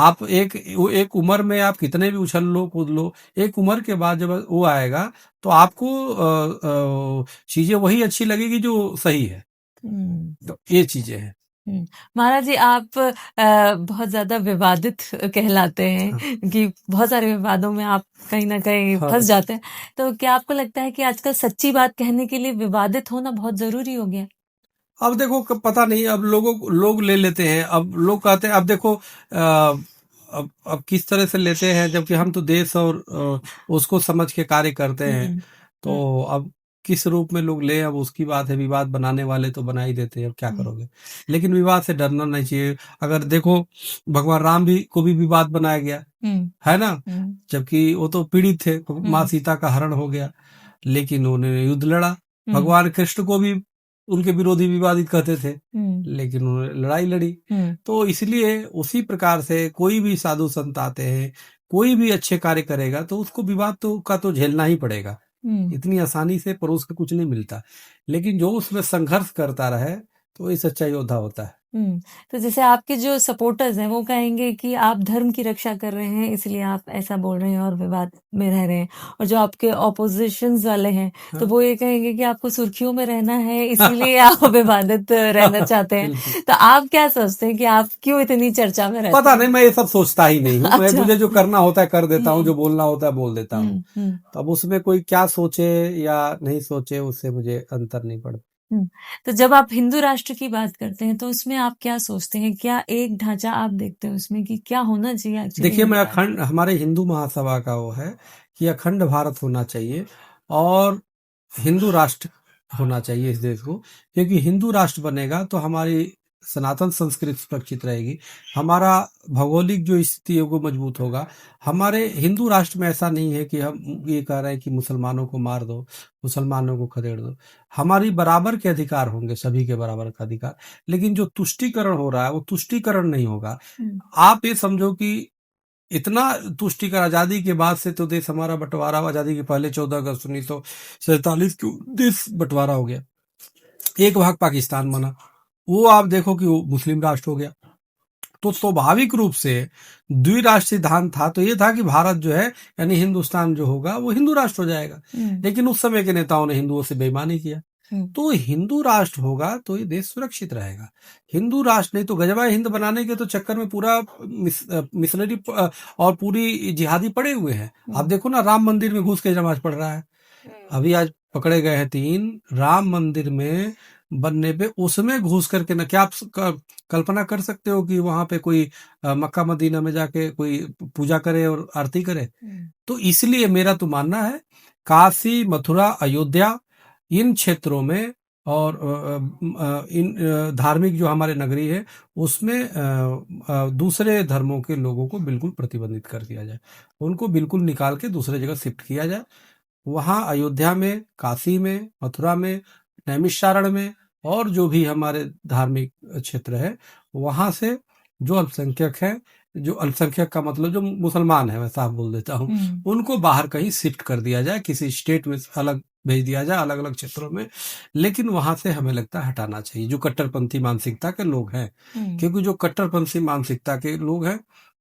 आप एक उम्र में आप कितने भी उछल लो, कूद लो, एक उम्र के बाद जब वो आएगा तो आपको चीजें वही अच्छी लगेगी जो सही है। तो ये चीजें हैं। महाराज जी, आप बहुत ज्यादा विवादित कहलाते हैं कि बहुत सारे विवादों में आप कहीं ना कहीं फंस जाते हैं। तो क्या आपको लगता है कि आजकल सच्ची बात कहने के लिए विवादित होना बहुत जरूरी हो गया? अब देखो, पता नहीं, अब लोग ले लेते हैं। अब लोग कहते हैं, अब देखो अब किस तरह से लेते हैं, जबकि हम तो देश और उसको समझ के कार्य करते हैं। तो अब किस रूप में लोग ले, अब उसकी बात है। विवाद बनाने वाले तो बना ही देते हैं, अब क्या करोगे। लेकिन विवाद से डरना नहीं चाहिए। अगर देखो, भगवान राम को भी विवाद बनाया गया है ना, जबकि वो तो पीड़ित थे, माँ सीता का हरण हो गया, लेकिन उन्होंने युद्ध लड़ा। भगवान कृष्ण को भी उनके विरोधी विवादित कहते थे, हम्म लेकिन उन्होंने लड़ाई लड़ी। हम्म तो इसलिए उसी प्रकार से कोई भी साधु संत आते हैं, कोई भी अच्छे कार्य करेगा तो उसको विवाद का तो झेलना ही पड़ेगा। हम्म इतनी आसानी से परोस के कुछ नहीं मिलता, लेकिन जो उसमें संघर्ष करता रहे तो वही सच्चा योद्धा होता है। तो जैसे आपके जो सपोर्टर्स हैं वो कहेंगे कि आप धर्म की रक्षा कर रहे हैं इसलिए आप ऐसा बोल रहे हैं और विवाद में रह रहे हैं, और जो आपके ऑपोजिशन वाले हैं तो हाँ। वो ये कहेंगे कि आपको सुर्खियों में रहना है इसीलिए आप विवादित रहना चाहते हैं। बिल्कुल। तो आप क्या सोचते हैं कि आप क्यों इतनी चर्चा में रहते पता हैं? नहीं, मैं ये सब सोचता ही नहीं हूँ। मैं अच्छा। मुझे जो करना होता है कर देता हूँ, हम्म जो बोलना होता है बोल देता हूँ। हम्म तो अब उसमें कोई क्या सोचे या नहीं सोचे उससे मुझे अंतर नहीं पड़ता। हम्म। तो जब आप हिंदू राष्ट्र की बात करते हैं तो उसमें आप क्या सोचते हैं, क्या एक ढांचा आप देखते हैं उसमें कि क्या होना चाहिए एक्चुअली देखिए, हिंदू मैं राष्ट्र? अखंड, हमारे हिंदू महासभा का वो है कि अखंड भारत होना चाहिए और हिंदू राष्ट्र होना चाहिए इस देश को, क्योंकि हिंदू राष्ट्र बनेगा तो हमारी सनातन संस्कृति सुरक्षित रहेगी, हमारा भौगोलिक जो स्थिति है वो मजबूत होगा। हमारे हिंदू राष्ट्र में ऐसा नहीं है कि हम ये कह रहे हैं कि मुसलमानों को मार दो, मुसलमानों को खदेड़ दो। हमारी बराबर के अधिकार होंगे, सभी के बराबर का अधिकार। लेकिन जो तुष्टीकरण हो रहा है वो तुष्टीकरण नहीं होगा। आप ये समझो कि इतना तुष्टिकर आजादी के बाद से तो देश हमारा बंटवारा, आजादी के पहले 14 अगस्त 1947 को देश बंटवारा हो गया, एक भाग पाकिस्तान बना, वो आप देखो कि वो मुस्लिम राष्ट्र हो गया। तो स्वाभाविक रूप से द्विराष्ट्र सिद्धांत था, तो ये था कि भारत जो है यानी हिंदुस्तान जो होगा वो हिंदू राष्ट्र हो जाएगा। लेकिन उस समय के नेताओं ने हिंदुओं से बेईमानी किया। तो हिंदू राष्ट्र होगा तो ये देश सुरक्षित रहेगा। हिंदू राष्ट्र नहीं तो गजबा हिंद बनाने के तो चक्कर में पूरा मिशनरी और पूरी जिहादी पड़े हुए हैं। आप देखो ना, राम मंदिर में घुस के नमाज पढ़ रहा है। अभी आज पकड़े गए हैं 3 राम मंदिर में बनने पे, उसमें घुस करके ना, क्या आप कल्पना कर सकते हो कि वहां पे कोई मक्का मदीना में जाके कोई पूजा करे और आरती करे? तो इसलिए मेरा तो मानना है काशी, मथुरा, अयोध्या, इन क्षेत्रों में और इन धार्मिक जो हमारे नगरी है उसमें दूसरे धर्मों के लोगों को बिल्कुल प्रतिबंधित कर दिया जाए, उनको बिल्कुल निकाल के दूसरे जगह शिफ्ट किया जाए। वहां अयोध्या में, काशी में, मथुरा में, नैमिषारण्य में और जो भी हमारे धार्मिक क्षेत्र है वहां से जो अल्पसंख्यक है, जो अल्पसंख्यक का मतलब जो मुसलमान है, मैं साफ बोल देता हूँ, उनको बाहर कहीं शिफ्ट कर दिया जाए, किसी स्टेट में अलग भेज दिया जाए, अलग अलग क्षेत्रों में। लेकिन वहां से हमें लगता है हटाना चाहिए जो कट्टरपंथी मानसिकता के लोग हैं, क्योंकि जो कट्टरपंथी मानसिकता के लोग हैं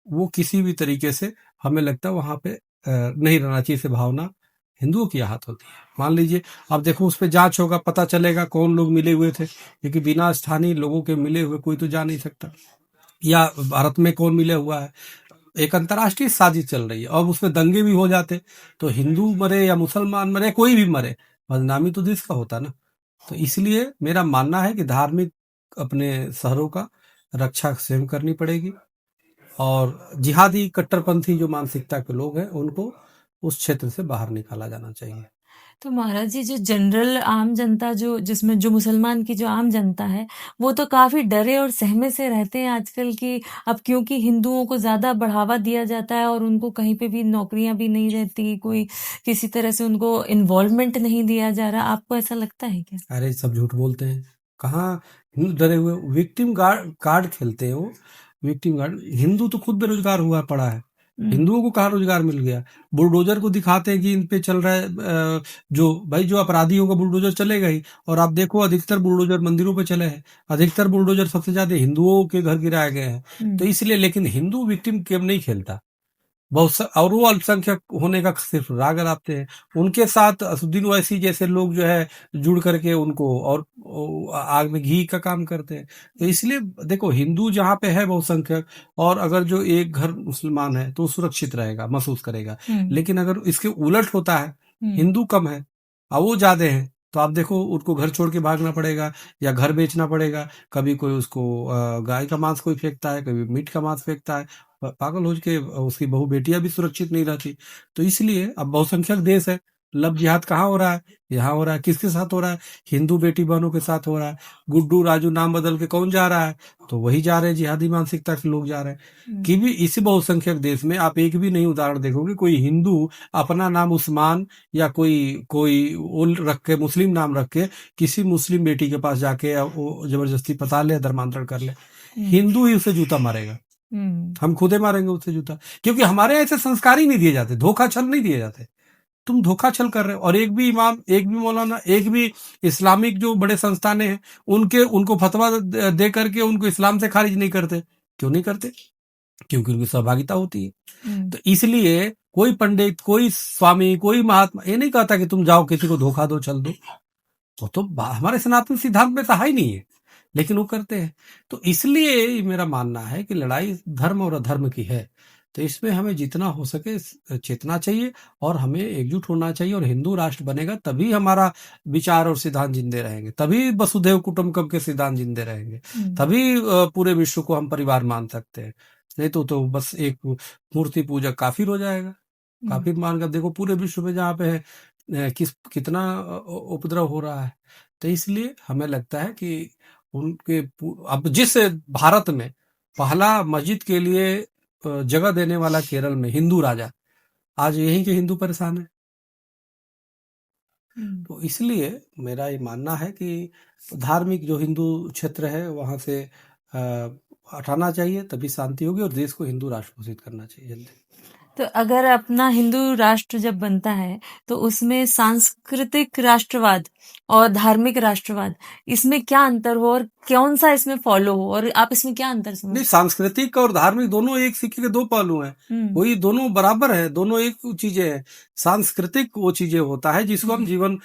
वो किसी भी तरीके से हमें लगता है वहां पे नहीं रहना चाहिए। से भावना हिंदुओं की आहत होती है। मान लीजिए, अब देखो उस पर जांच होगा, पता चलेगा कौन लोग मिले हुए थे, क्योंकि बिना स्थानीय लोगों के मिले हुए कोई तो जा नहीं सकता, या भारत में कौन मिले हुआ है। एक अंतर्राष्ट्रीय साजिश चल रही है, अब उसमें दंगे भी हो जाते तो हिंदू मरे या मुसलमान मरे, कोई भी मरे, बदनामी तो देश का होता ना। तो इसलिए मेरा मानना है कि धार्मिक अपने शहरों का रक्षा स्वयं करनी पड़ेगी, और जिहादी कट्टरपंथी जो मानसिकता के लोग हैं उनको उस क्षेत्र से बाहर निकाला जाना चाहिए। तो महाराज जी, जो जनरल आम जनता, जो जिसमें जो मुसलमान की जो आम जनता है वो तो काफी डरे और सहमे से रहते हैं आजकल की। अब क्योंकि हिंदुओं को ज्यादा बढ़ावा दिया जाता है और उनको कहीं पे भी नौकरियां भी नहीं रहती, कोई किसी तरह से उनको इन्वॉल्वमेंट नहीं दिया जा रहा, आपको ऐसा लगता है क्या? अरे सब झूठ बोलते हैं, कहाँ हिंदू डरे हुए? विक्टिम कार्ड खेलते हैं वो, विक्टिम कार्ड। हिंदू तो खुद बेरोजगार हुआ पड़ा है, हिंदुओं को कहाँ रोजगार मिल गया? बुलडोजर को दिखाते हैं कि इन पे चल रहा है जो भाई जो अपराधी होगा बुलडोजर चलेगा ही, और आप देखो अधिकतर बुलडोजर मंदिरों पे चले हैं, अधिकतर बुलडोजर सबसे ज्यादा हिंदुओं के घर गिराए गए हैं। तो इसलिए, लेकिन हिंदू विक्टिम गेम नहीं खेलता, और वो अल्पसंख्यक होने का सिर्फ राग अलापते हैं। उनके साथ असुद्दीन ओवैसी जैसे लोग जो है जुड़ करके उनको और आग में घी का काम करते हैं। तो इसलिए देखो, हिंदू जहाँ पे है बहुसंख्यक, और अगर जो एक घर मुसलमान है तो सुरक्षित रहेगा, महसूस करेगा। लेकिन अगर इसके उलट होता है, हिंदू कम है और वो ज्यादा है, तो आप देखो उनको घर छोड़ के भागना पड़ेगा या घर बेचना पड़ेगा। कभी कोई उसको गाय का मांस कोई फेंकता है, कभी मीट का मांस फेंकता है, पागल हो के उसकी बहू बेटियां भी सुरक्षित नहीं रहती। तो इसलिए अब बहुसंख्यक देश है लव जिहाद कहाँ हो रहा है? यहाँ हो रहा है। किसके साथ हो रहा है? हिंदू बेटी बहनों के साथ हो रहा है। गुड्डू राजू नाम बदल के कौन जा रहा है? तो वही जा रहे हैं, जिहादी मानसिकता के लोग जा रहे हैं। कि भी इसी बहुसंख्यक देश में आप एक भी नहीं उदाहरण देखोगे कोई हिंदू अपना नाम उस्मान या कोई कोई उल रख के, मुस्लिम नाम रख के किसी मुस्लिम बेटी के पास जाके वो जबरदस्ती पता ले, धर्मांतरण कर ले। हिंदू ही उसे जूता मारेगा। हम खुदे मारेंगे उससे जूता, क्योंकि हमारे ऐसे संस्कार ही नहीं दिए जाते, धोखा छल नहीं दिए जाते। तुम धोखा छल कर रहे हो। और एक भी इमाम, एक भी मौलाना, एक भी इस्लामिक जो बड़े संस्थानें हैं उनको फतवा दे करके उनको इस्लाम से खारिज नहीं करते। क्यों नहीं करते? क्योंकि उनकी सहभागिता होती है। तो इसलिए कोई पंडित, कोई स्वामी, कोई महात्मा ये नहीं कहता कि तुम जाओ किसी को धोखा दो, छल दो। वो तो हमारे सनातन सिद्धांत में सहा ही नहीं है, लेकिन वो करते हैं। तो इसलिए मेरा मानना है कि लड़ाई धर्म और अधर्म की है। तो इसमें हमें जितना हो सके चेतना चाहिए और हमें एकजुट होना चाहिए। और हिंदू राष्ट्र बनेगा तभी हमारा विचार और सिद्धांत जिंदे रहेंगे, तभी वसुधैव कुटुंबकम के सिद्धांत जिंदे रहेंगे, तभी पूरे विश्व को हम परिवार मान सकते हैं। नहीं तो बस एक मूर्ति पूजा काफिर हो जाएगा। काफिर मानकर देखो पूरे विश्व में जहाँ पे है कितना उपद्रव हो रहा है। तो इसलिए हमें लगता है कि उनके अब जिस भारत में पहला मस्जिद के लिए जगह देने वाला केरल में हिंदू राजा, आज यहीं के हिंदू परेशान है। तो इसलिए मेरा ये मानना है कि धार्मिक जो हिंदू क्षेत्र है वहां से हटाना चाहिए, तभी शांति होगी और देश को हिंदू राष्ट्र घोषित करना चाहिए जल्दी। तो अगर अपना हिंदू राष्ट्र जब बनता है तो उसमें सांस्कृतिक राष्ट्रवाद और धार्मिक राष्ट्रवाद, इसमें क्या अंतर हो और कौन सा इसमें फॉलो हो, और आप इसमें क्या अंतर समझते? नहीं, सांस्कृतिक और धार्मिक दोनों एक सिक्के के दो पहलू हैं। वही दोनों बराबर है, दोनों एक चीजें हैं। सांस्कृतिक वो चीजें होता है जिसको हम जीवन,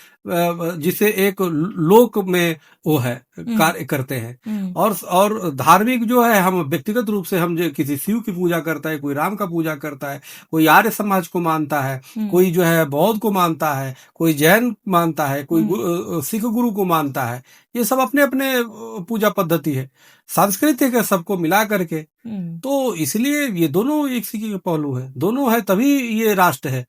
जिसे एक लोक में वो है कार्य करते हैं। और धार्मिक जो है हम व्यक्तिगत रूप से, हम जो किसी शिव की पूजा करता है, कोई राम का पूजा करता है, कोई आर्य समाज को मानता है, कोई जो है बौद्ध को मानता है, कोई जैन मानता है, कोई सिख गुरु को मानता है। ये सब अपने अपने पूजा पद्धति है, सांस्कृतिक है, सबको मिला करके। तो इसलिए ये दोनों एक सिक्के के पहलू है, दोनों है तभी ये राष्ट्र है।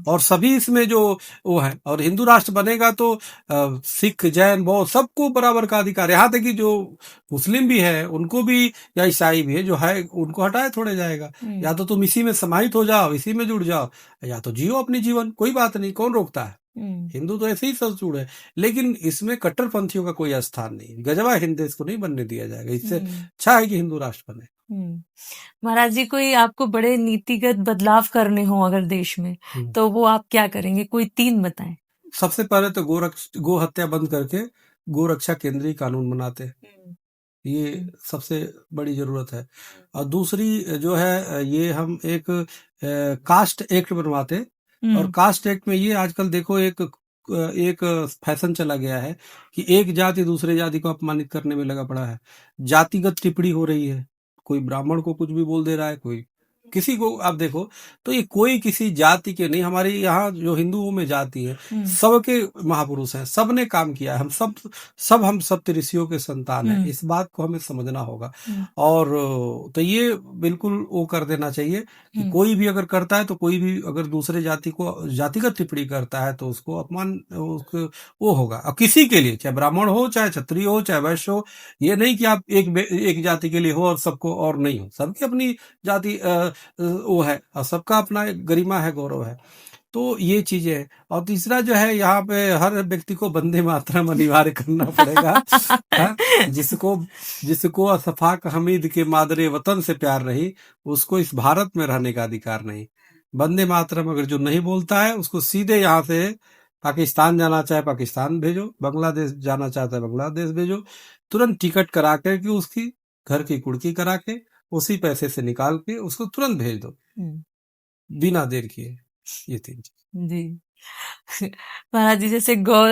और सभी इसमें जो वो है, और हिंदू राष्ट्र बनेगा तो सिख जैन बौद्ध सबको बराबर का अधिकार। यहाँ तक कि जो मुस्लिम भी है उनको भी, या ईसाई भी है जो है, उनको हटाए थोड़े जाएगा। या तो तुम इसी में समाहित हो जाओ, इसी में जुड़ जाओ, या तो जियो अपनी जीवन, कोई बात नहीं, कौन रोकता है। हिंदू तो ऐसे ही सब जुड़ है, लेकिन इसमें कट्टरपंथियों का कोई स्थान नहीं। गजवा हिंद देश को नहीं बनने दिया जाएगा। इससे अच्छा है कि हिंदू राष्ट्र बने। महाराज जी, कोई आपको बड़े नीतिगत बदलाव करने हो अगर देश में, तो वो आप क्या करेंगे? कोई 3 बताएं। सबसे पहले तो गो हत्या बंद करके गोरक्षा केंद्रीय कानून बनाते हैं, ये सबसे बड़ी जरूरत है। और दूसरी जो है, ये हम एक कास्ट एक्ट बनवाते। और कास्ट एक्ट में ये आजकल देखो एक फैशन चला गया है कि एक जाति दूसरे जाति को अपमानित करने में लगा पड़ा है। जातिगत टिप्पणी हो रही है, कोई ब्राह्मण को कुछ भी बोल दे रहा है, कोई किसी को। आप देखो तो ये कोई किसी जाति के नहीं, हमारे यहाँ जो हिंदुओं में जाति है सबके महापुरुष हैं, सब ने काम किया है। हम सब ऋषियों के संतान हैं, इस बात को हमें समझना होगा। और तो ये बिल्कुल वो कर देना चाहिए कि कोई भी अगर करता है, तो कोई भी अगर दूसरे जाति को जातिगत टिप्पणी करता है तो उसको अपमान वो होगा। अब किसी के लिए, चाहे ब्राह्मण हो, चाहे क्षत्रिय हो, चाहे वैश्य हो, ये नहीं कि आप एक जाति के लिए हो और सबको और नहीं हो। सबकी अपनी जाति वो है और सबका अपना गरिमा है, गौरव है। तो ये चीजें है। और तीसरा जो है, यहाँ पे हर व्यक्ति को वंदे मातरम अनिवार्य करना पड़ेगा। जिसको अशफाक हमीद के मादरे वतन से प्यार नहीं, उसको इस भारत में रहने का अधिकार नहीं। वंदे मातरम अगर जो नहीं बोलता है, उसको सीधे यहाँ से पाकिस्तान जाना चाहे पाकिस्तान भेजो, बांग्लादेश जाना चाहता है बांग्लादेश भेजो, तुरंत टिकट करा के उसकी घर की कुड़की करा के उसी पैसे से निकाल के उसको तुरंत भेज दो, बिना देर किए। ये 3 चीज जी। महाराज जी, जैसे गौ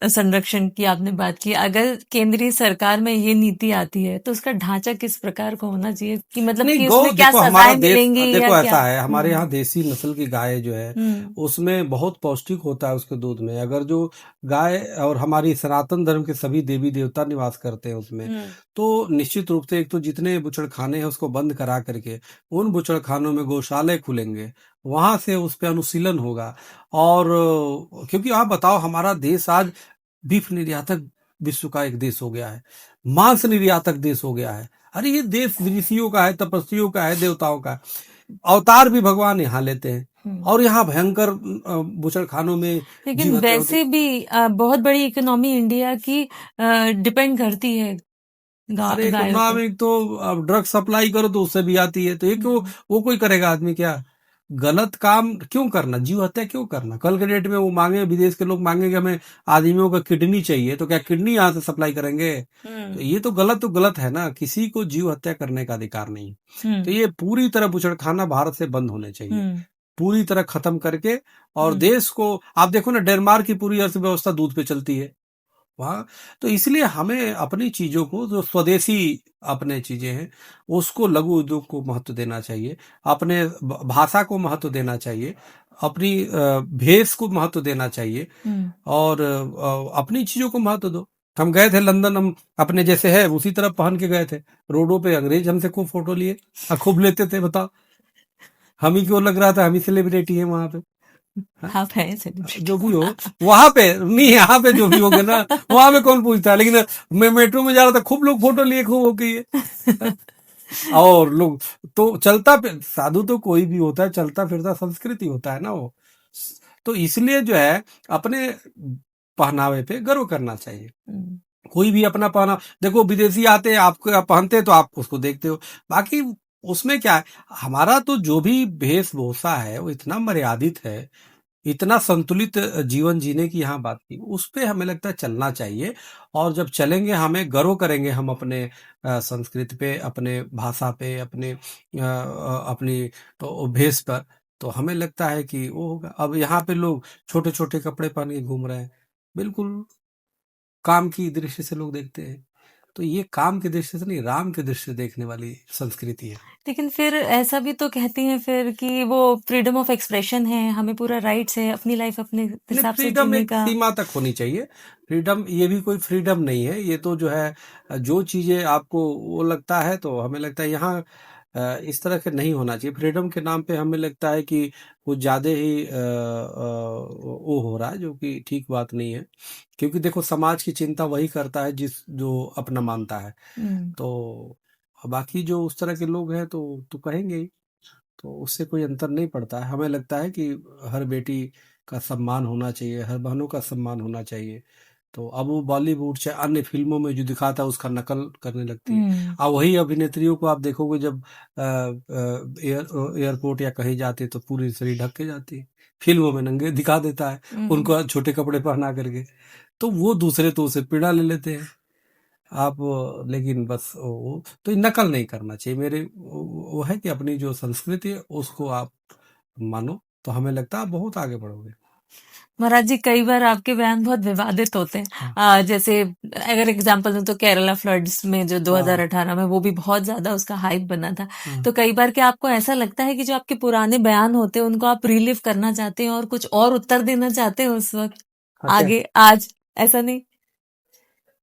संरक्षण की आपने बात की, अगर केंद्रीय सरकार में ये नीति आती है तो उसका ढांचा किस प्रकार का होना चाहिए कि मतलब कि उसमें क्या सजाएं मिलेंगी? देखो ऐसा है, हमारे यहाँ देसी नस्ल की गाय जो है उसमें बहुत पौष्टिक होता है उसके दूध में। अगर जो गाय, और हमारी सनातन धर्म के सभी देवी देवता निवास करते हैं उसमें, तो निश्चित रूप से एक तो जितने बुचड़खाने हैं उसको बंद करा करके उन बुचड़खानों में गौशाले खुलेंगे वहां से उस पे अनुशीलन होगा। और क्योंकि आप बताओ, हमारा देश आज बीफ निर्यातक विश्व का एक देश हो गया है, मांस निर्यातक देश हो गया है। अरे ये देश ऋषियों का है, तपस्वियों का है, देवताओं का है। अवतार भी भगवान यहाँ लेते हैं, और यहाँ भयंकर बुचड़खानों में लेकिन जीव हत्या होती वैसे भी बहुत बड़ी इकोनॉमी इंडिया की डिपेंड करती है अरे गायों पे। इकोनॉमिक तो अब ड्रग सप्लाई करो तो उससे भी आती है, तो ये क्यों वो कोई करेगा आदमी क्या? गलत काम क्यों करना, जीव हत्या क्यों करना? कल के डेट में वो मांगे, विदेश के लोग मांगेंगे हमें आदमियों का किडनी चाहिए, तो क्या किडनी यहाँ से सप्लाई करेंगे? तो ये तो गलत है ना, किसी को जीव हत्या करने का अधिकार नहीं। तो ये पूरी तरह बुचड़खाना भारत से बंद होने चाहिए, पूरी तरह खत्म करके। और देश को आप देखो ना, डेनमार्क की पूरी अर्थव्यवस्था दूध पे चलती है वहां। तो इसलिए हमें अपनी चीजों को, जो स्वदेशी अपने चीजें हैं, उसको, लघु उद्योग को महत्व देना चाहिए, अपने भाषा को महत्व देना चाहिए, अपनी भेष को महत्व देना चाहिए, और अपनी चीजों को महत्व दो। हम गए थे लंदन, हम अपने जैसे है उसी तरह पहन के गए थे, रोडों पे अंग्रेज हमसे खूब फोटो लिए, खूब लेते थे। बताओ, हम ही क्यों लग रहा था हम ही सेलिब्रिटी है वहां पे? आप हैं सेलिब्रिटी जो भी हो वहां पे नहीं, यहाँ पे जो भी हो गया ना, वहां पे कौन पूछता है। लेकिन मैं मेट्रो में जा रहा था, खूब लोग फोटो लिए, खूब हो गई और लोग तो चलता साधु तो कोई भी होता है, चलता फिरता संस्कृति होता है ना वो। तो इसलिए जो है, अपने पहनावे पे गर्व करना चाहिए। कोई भी अपना पहना, देखो विदेशी आते हैं, आपको आप पहनते हैं तो आप उसको देखते हो, बाकी उसमें क्या है? हमारा तो जो भी वेशभूषा है वो इतना मर्यादित है, इतना संतुलित जीवन जीने की यहाँ बात की, उस पे हमें लगता है चलना चाहिए। और जब चलेंगे, हमें गर्व करेंगे हम अपने संस्कृति पे, अपने भाषा पे, अपनी तो भेष पर, तो हमें लगता है कि वो होगा। अब यहाँ पे लोग छोटे छोटे कपड़े पहन के घूम रहे हैं, बिल्कुल काम की दृष्टि से लोग देखते हैं। तो ये काम की दृष्टि से नहीं, राम की दृष्टि से देखने वाली संस्कृति है। लेकिन फिर ऐसा भी तो कहती हैं फिर कि वो फ्रीडम ऑफ एक्सप्रेशन है, हमें पूरा राइट्स है अपनी लाइफ अपने हिसाब से फ्रीडम जीने एक का। सीमा तक होनी चाहिए। फ्रीडम ये भी कोई फ्रीडम नहीं है, ये तो जो है, जो चीजें आपको वो लगता है, तो हमें लगता है यहाँ इस तरह के नहीं होना चाहिए। फ्रीडम के नाम पे हमें लगता है कि कुछ ज्यादा ही वो हो रहा है, जो कि ठीक बात नहीं है। क्योंकि देखो, समाज की चिंता वही करता है जिस जो अपना मानता है। तो बाकी जो उस तरह के लोग हैं तो कहेंगे ही, तो उससे कोई अंतर नहीं पड़ता है। हमें लगता है कि हर बेटी का सम्मान होना चाहिए, हर बहनों का सम्मान होना चाहिए। तो अब वो बॉलीवुड चाहे अन्य फिल्मों में जो दिखाता है उसका नकल करने लगती है। अब वही अभिनेत्रियों को आप देखोगे, जब एयरपोर्ट या कहीं जाते तो पूरी शरीर ढक के जाती है, फिल्मों में नंगे दिखा देता है उनको छोटे कपड़े पहना करके, तो वो दूसरे तो उसे पीड़ा ले लेते हैं। आप लेकिन बस वो तो नकल नहीं करना चाहिए। मेरे वो है कि अपनी जो संस्कृति है उसको आप मानो, तो हमें लगता है आप बहुत आगे बढ़ोगे। महाराज जी, कई बार आपके बयान बहुत विवादित होते हैं। जैसे अगर एग्जांपल दूं तो केरला फ्लड्स में जो 2018 में वो भी बहुत ज्यादा उसका हाइप बना था। तो कई बार क्या आपको ऐसा लगता है कि जो आपके पुराने बयान होते हैं उनको आप रिलीव करना चाहते हैं और कुछ और उत्तर देना चाहते हैं उस वक्त आगे आज, ऐसा नहीं?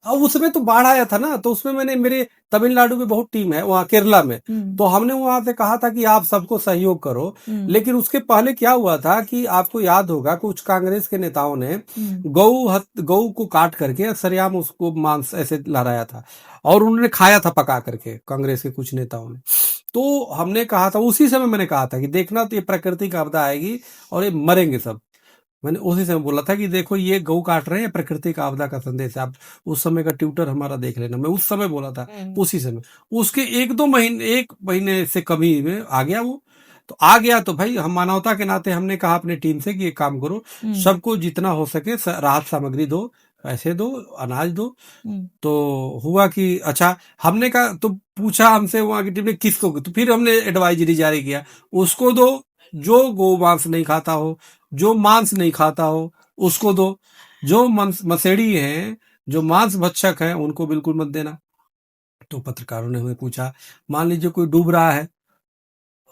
अब उसमें तो बाढ़ आया था ना, तो उसमें मैंने, मेरे तमिलनाडु में बहुत टीम है वहाँ केरला में, तो हमने वहां से कहा था कि आप सबको सहयोग करो। लेकिन उसके पहले क्या हुआ था कि आपको याद होगा, कुछ कांग्रेस के नेताओं ने गऊ को काट करके सरेआम उसको मांस ऐसे लहराया था, और उन्होंने खाया था पका करके, कांग्रेस के कुछ नेताओं ने। तो हमने कहा था, उसी समय मैंने कहा था कि देखना, तो ये प्राकृतिक आपदा आएगी और ये मरेंगे सब। मैंने उसी समय बोला था कि देखो, ये गऊ काट रहे हैं, प्राकृतिक आपदा का संदेश है। आप उस समय का ट्विटर हमारा देख लेना, मैं उस समय बोला था, उसी समय। उसके एक महीने से कम ही में आ गया वो। तो आ गया तो भाई, हम मानवता के नाते हमने कहा अपने टीम से कि एक काम करो, सबको जितना हो सके राहत सामग्री दो, पैसे दो, अनाज दो। तो हुआ कि अच्छा, हमने कहा, तो पूछा हमसे वहां की टीम ने किसको, तो फिर हमने एडवाइजरी जारी किया, उसको दो जो गौ मांस नहीं खाता हो, जो मांस नहीं खाता हो उसको दो, जो मसेड़ी हैं, जो मांस भक्षक हैं, उनको बिल्कुल मत देना। तो पत्रकारों ने हमें पूछा, मान लीजिए कोई डूब रहा है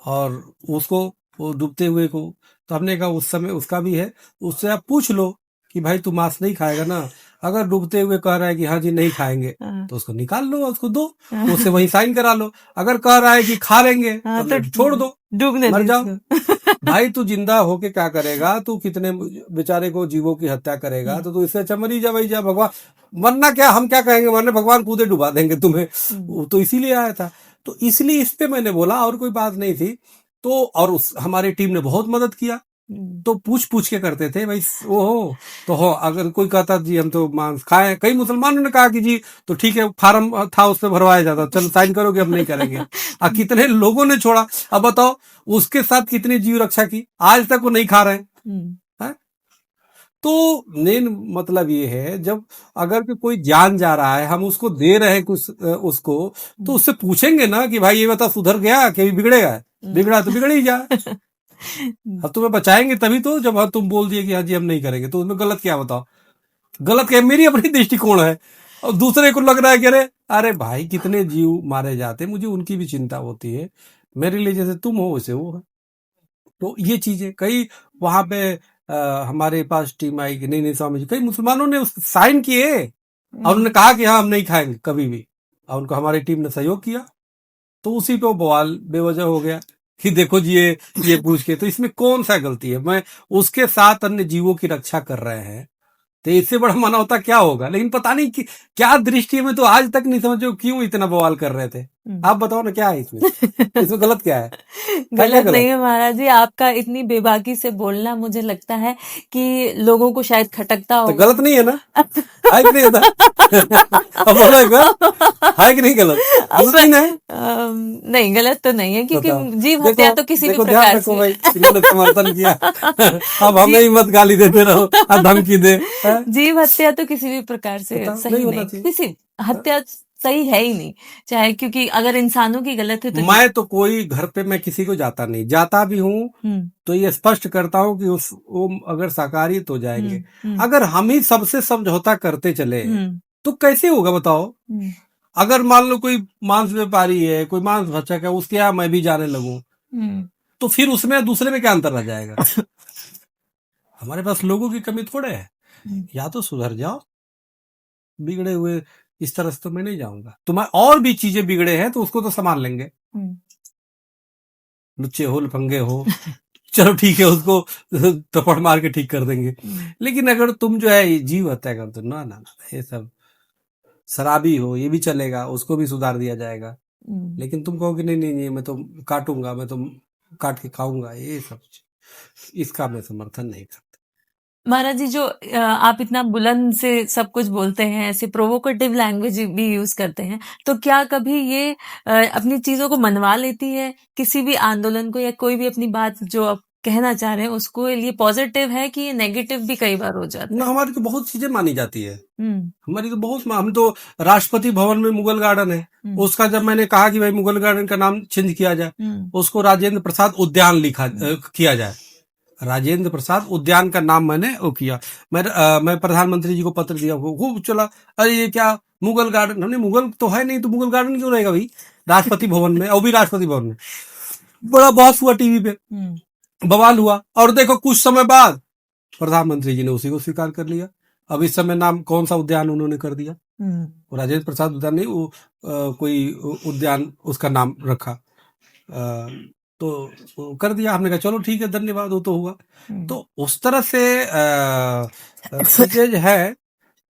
और उसको, वो डूबते हुए को, तो हमने कहा उस समय उसका भी है, उससे आप पूछ लो कि भाई तू मांस नहीं खाएगा ना? अगर डूबते हुए कह रहा है कि हाँ जी नहीं खाएंगे, तो उसको निकाल लो, उसको दो, उससे वही साइन करा लो। अगर कह रहा है कि खा लेंगे, तो छोड़ दो, डूबने मर दे जाओ। इसको। भाई तू जिंदा होके क्या करेगा? तू कितने बेचारे को जीवों की हत्या करेगा? हम्म, तो तू इससे अच्छा मरी जा भाई, जा भगवान। वरना क्या, हम क्या कहेंगे? वरना भगवान कूदे डुबा देंगे तुम्हें। हम्म, वो तो इसीलिए आया था। तो इसलिए इस पे मैंने बोला, और कोई बात नहीं थी। तो और उस हमारी टीम ने बहुत मदद किया। हम्म, तो पूछ पूछ के करते थे भाई। वो हो तो हो, अगर कोई कहता जी हम तो मांस खाएं, कई मुसलमानों ने कहा कि जी तो ठीक है, फार्म था उसमें भरवाया जाता, चलो साइन करोगे, हम नहीं करेंगे। कितने लोगों ने छोड़ा। अब बताओ उसके साथ कितनी जीव रक्षा की, आज तक वो नहीं खा रहे हम्म, हैं। तो मेन मतलब ये है, जब अगर कि कोई जान जा रहा है, हम उसको दे रहे हैं कुछ उसको, तो हम्म, उससे पूछेंगे ना कि भाई ये बता, सुधर गया कि अभी बिगड़ेगा? हम्म, बिगड़ा तो बिगड़ ही जा। हम्म, अब तुम्हें बचाएंगे तभी तो, जब हाँ तुम बोल दिए कि हाँ जी हम नहीं करेंगे, तो उसमें गलत क्या? बताओ। गलत क्या? मेरी अपनी दृष्टिकोण है, और दूसरे को लग रहा है कि अरे अरे भाई कितने जीव मारे जाते हैं, मुझे उनकी भी चिंता होती है। मेरे लिए जैसे तुम हो वैसे वो है। तो ये चीजें कई वहां पे हमारे पास टीम आई कि नहीं नहीं स्वामी जी, कई मुसलमानों ने साइन किए और उन्होंने कहा कि हाँ हम नहीं खाएंगे कभी भी, और उनको हमारी टीम ने सहयोग किया। तो उसी पे वो बवाल बेवजह हो गया कि देखो जी ये पूछ के, तो इसमें कौन सा गलती है? मैं उसके साथ अन्य जीवों की रक्षा कर रहे हैं, तो इससे बड़ा मानवता क्या होगा? लेकिन पता नहीं कि क्या दृष्टि में, तो आज तक नहीं समझो क्यों इतना बवाल कर रहे थे। हम्म। आप बताओ ना क्या है इसमें? इसमें गलत क्या है? क्या गलत नहीं गलत? है महाराज जी, आपका इतनी बेबाकी से बोलना मुझे लगता है कि लोगों को शायद खटकता तो होगा। गलत नहीं है ना? है कि नहीं होता? अब बोलो एक बार, है कि नहीं गलत? गलत नहीं ना है? नहीं, गलत तो नहीं है, क्योंकि बताओ। जीव देखो हत्या तो किसी भी देखो, ध्यान प्रकार रखो से। भाई, इन्होंने समर्थन किया। अब हमें जी, ही मत गाली देते रहो, धमकी दे। हैं? जीव हत्या तो किसी भी प्रकार से बताओ, नहीं सही होना नहीं, चाहिए। किसी हत्या सही है ही नहीं। चाहे, क्योंकि अगर इंसानों की गलत है तो मैं तो कोई घर पे मैं किसी को जाता नहीं, जाता भी हूँ हम्म, तो ये स्पष्ट करता हूँ कि उस वो अगर शाकाहारी तो हम्म, जाएंगे। हम्म, अगर हम ही सबसे समझौता करते चले हम्म, तो कैसे होगा? बताओ। हम्म, अगर मान लो कोई मांस व्यापारी है, कोई मांस भक्षक है, उसके यहाँ मैं भी जाने लगूं, हम्म, तो फिर उसमें दूसरे में क्या अंतर रह जाएगा? हमारे पास लोगों की कमी थोड़े है। हम्म, या तो सुधर जाओ, बिगड़े हुए इस तरह से तो मैं नहीं जाऊंगा। तुम्हारे और भी चीजें बिगड़े हैं तो उसको तो संभाल लेंगे, हम्म, लुच्चे हो लफंगे हो, चलो ठीक है, उसको थप्पड़ मार के ठीक कर देंगे। हम्म, लेकिन अगर तुम जो है जीव हत्या कर दो, ना ना ना, ये सब शराबी हो ये भी चलेगा, उसको भी सुधार दिया जाएगा। हम्म। लेकिन तुम कहो कि नहीं नहीं नहीं, मैं तो काटूंगा, मैं तो काट के खाऊंगा, ये सब इसका मैं समर्थन नहीं करता। महाराज जी, जो आप इतना बुलंद से सब कुछ बोलते हैं, ऐसे प्रोवोकेटिव लैंग्वेज भी यूज करते हैं, तो क्या कभी ये अपनी चीजों को मनवा लेती है किसी भी आंदोलन को, या कोई भी अपनी बात जो आप कहना चाह रहे हैं उसको लिए पॉजिटिव है, कि ये नेगेटिव भी कई बार हो जाता ना, है? हमारी तो बहुत चीजें मानी जाती है। हम्म, हमारी तो बहुत, हम तो राष्ट्रपति भवन में मुगल गार्डन है, हम्म, उसका जब मैंने कहा कि भाई मुगल गार्डन का नाम चेंज किया जाए, हम्म, उसको राजेंद्र प्रसाद उद्यान लिखा हम्म, किया जाए, राजेंद्र प्रसाद उद्यान का नाम मैंने वो किया। मैं प्रधानमंत्री जी को पत्र दिया, वो खूब चला। अरे ये क्या मुगल गार्डन? हमने मुगल तो है नहीं, तो मुगल गार्डन क्यों रहेगा भाई राष्ट्रपति भवन में, और भी राष्ट्रपति भवन में? बड़ा बहस हुआ टीवी पे, हम्म, बवाल हुआ, और देखो कुछ समय बाद प्रधानमंत्री जी ने उसी को स्वीकार कर लिया। अब इस समय नाम कौन सा उद्यान उन्होंने कर दिया? हम्म, वो राजेंद्र प्रसाद उद्यान नहीं, वो कोई उद्यान उसका नाम रखा। तो वो कर दिया, हमने कहा चलो ठीक है, धन्यवाद, वो तो हुआ। हम्म, तो उस तरह से चीजें जो है।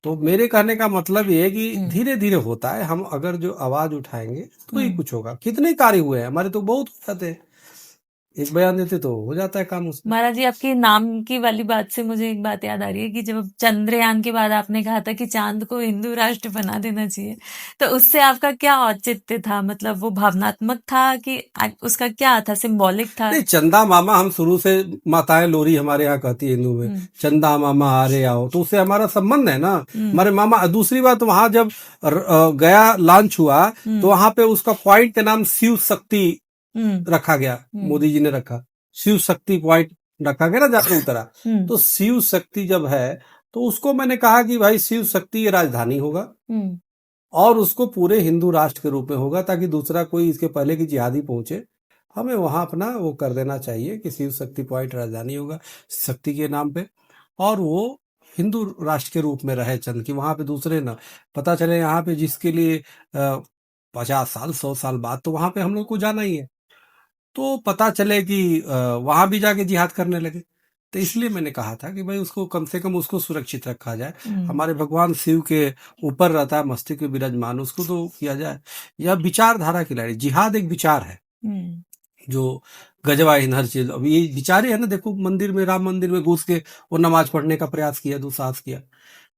तो मेरे कहने का मतलब ये है कि हम्म, धीरे धीरे होता है, हम अगर जो आवाज उठाएंगे तो ही हम्म। कुछ होगा। कितने कार्य हुए हैं हमारे, तो बहुत हो जाते हैं, एक बयान देते तो हो जाता है काम उसमें। महाराज जी, आपकी नाम की वाली बात से मुझे एक बात याद आ रही है कि जब चंद्रयान के बाद आपने कहा था कि चांद को हिंदू राष्ट्र बना देना चाहिए, तो उससे आपका क्या औचित्य था? मतलब वो भावनात्मक था कि उसका क्या था, सिंबॉलिक था? नहीं, चंदा मामा हम शुरू से, माताएं लोरी हमारे यहाँ कहती है हिंदू में, हम्म, चंदा मामा हारे आओ, तो उससे हमारा संबंध है ना, हम्म, हमारे मामा। दूसरी बात, वहां जब गया लॉन्च हुआ, तो हम्म, वहां पे उसका पॉइंट का नाम शिव शक्ति हम्म, रखा गया, हम्म, मोदी जी ने रखा, शिव शक्ति पॉइंट रखा गया ना, जाकर उतरा। हम्म, तो शिव शक्ति जब है, तो उसको मैंने कहा कि भाई शिव शक्ति ये राजधानी होगा, हम्म, और उसको पूरे हिंदू राष्ट्र के रूप में होगा, ताकि दूसरा कोई इसके पहले की जिहादी पहुंचे, हमें वहां अपना वो कर देना चाहिए कि शिव शक्ति पॉइंट राजधानी होगा शक्ति के नाम पे, और वो हिंदू राष्ट्र के रूप में रहे चंद, की वहां पे दूसरे ना पता चले। यहाँ पे जिसके लिए 50 साल 100 साल बाद तो वहां पे हम लोग को जाना ही है। तो पता चले कि वहां भी जाके जिहाद करने लगे। तो इसलिए मैंने कहा था कि भाई उसको कम से कम उसको सुरक्षित रखा जाए। हमारे भगवान शिव के ऊपर रहता है, मस्तिष्क में विराजमान, उसको तो किया जाए। यह विचारधारा की लड़ाई, जिहाद एक विचार है जो गजवा इन हर चीज। अब ये विचार है ना, देखो मंदिर में, राम मंदिर में घुस के वो नमाज पढ़ने का प्रयास किया, दुस्साहस किया।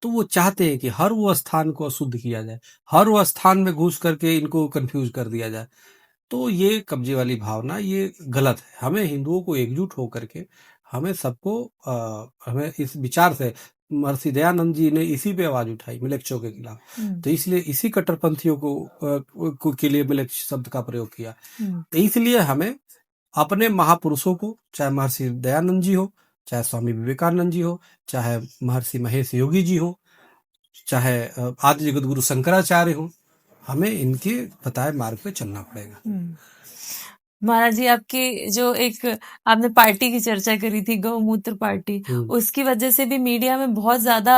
तो वो चाहते हैं कि हर वो स्थान को अशुद्ध किया जाए, हर वो स्थान में घुस करके इनको कंफ्यूज कर दिया जाए। तो ये कब्जे वाली भावना ये गलत है। हमें हिंदुओं को एकजुट होकर के हमें सबको हमें इस विचार से, महर्षि दयानंद जी ने इसी पे आवाज उठाई मिलेच्छों के खिलाफ। तो इसलिए इसी कट्टरपंथियों को के लिए मिलेच्छ शब्द का प्रयोग किया। तो इसलिए हमें अपने महापुरुषों को, चाहे महर्षि दयानंद जी हो, चाहे स्वामी विवेकानंद जी हो, चाहे महर्षि महेश योगी जी हो, चाहे आदि जगत गुरु शंकराचार्य हो, हमें इनके बताए मार्ग पे चलना पड़ेगा। महाराज जी, आपकी जो एक आपने पार्टी की चर्चा करी थी, गौमूत्र पार्टी, उसकी वजह से भी मीडिया में बहुत ज्यादा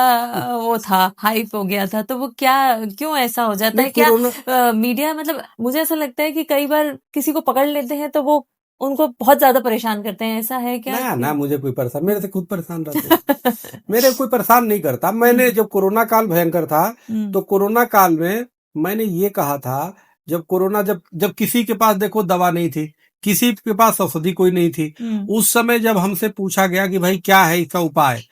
वो था, हाइप हो गया था। तो वो क्या, क्यों ऐसा हो जाता है? क्या मीडिया, मतलब मुझे ऐसा लगता है कि कई बार किसी को पकड़ लेते हैं तो वो उनको बहुत ज्यादा परेशान करते हैं, ऐसा है क्या? ना मुझे कोई परेशान, मेरे से खुद परेशान रहते मेरे कोई परेशान नहीं करता। मैंने जब कोरोना काल भयंकर था, तो कोरोना काल में मैंने ये कहा था, जब कोरोना, जब किसी के पास देखो दवा नहीं थी, किसी के पास औषधि कोई नहीं थी, उस समय जब हमसे पूछा गया कि भाई क्या है इसका उपाय,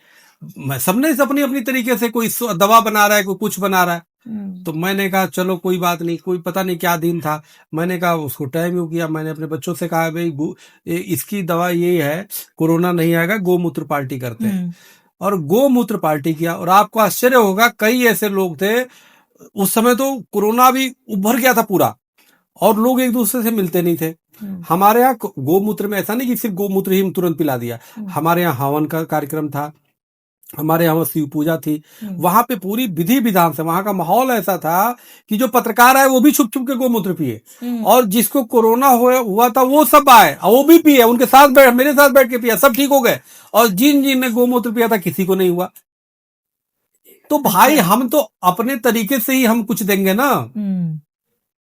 सबने अपनी अपनी तरीके से, कोई दवा बना रहा है, कोई कुछ बना रहा है। तो मैंने कहा चलो कोई बात नहीं, कोई पता नहीं क्या दिन था, मैंने कहा उसको टाइम यू किया। मैंने अपने बच्चों से कहा भाई इसकी दवा ये है, कोरोना नहीं आएगा, गोमूत्र पार्टी करते हैं। और गोमूत्र पार्टी किया, और आपको आश्चर्य होगा, कई ऐसे लोग थे उस समय, तो कोरोना भी उभर गया था पूरा, और लोग एक दूसरे से मिलते नहीं थे। हमारे यहाँ गोमूत्र में ऐसा नहीं कि सिर्फ गोमूत्र ही तुरंत पिला दिया, हमारे यहाँ हवन का कार्यक्रम था, हमारे यहाँ शिव पूजा थी, वहां पे पूरी विधि विधान से, वहां का माहौल ऐसा था कि जो पत्रकार आए वो भी छुप छुप के गोमूत्र पिए, और जिसको कोरोना हुआ था वो सब आए और वो भी पिए, उनके साथ मेरे साथ बैठ के पिया, सब ठीक हो गए। और जिन ने गोमूत्र पिया था किसी को नहीं हुआ। तो भाई हम तो अपने तरीके से ही हम कुछ देंगे ना।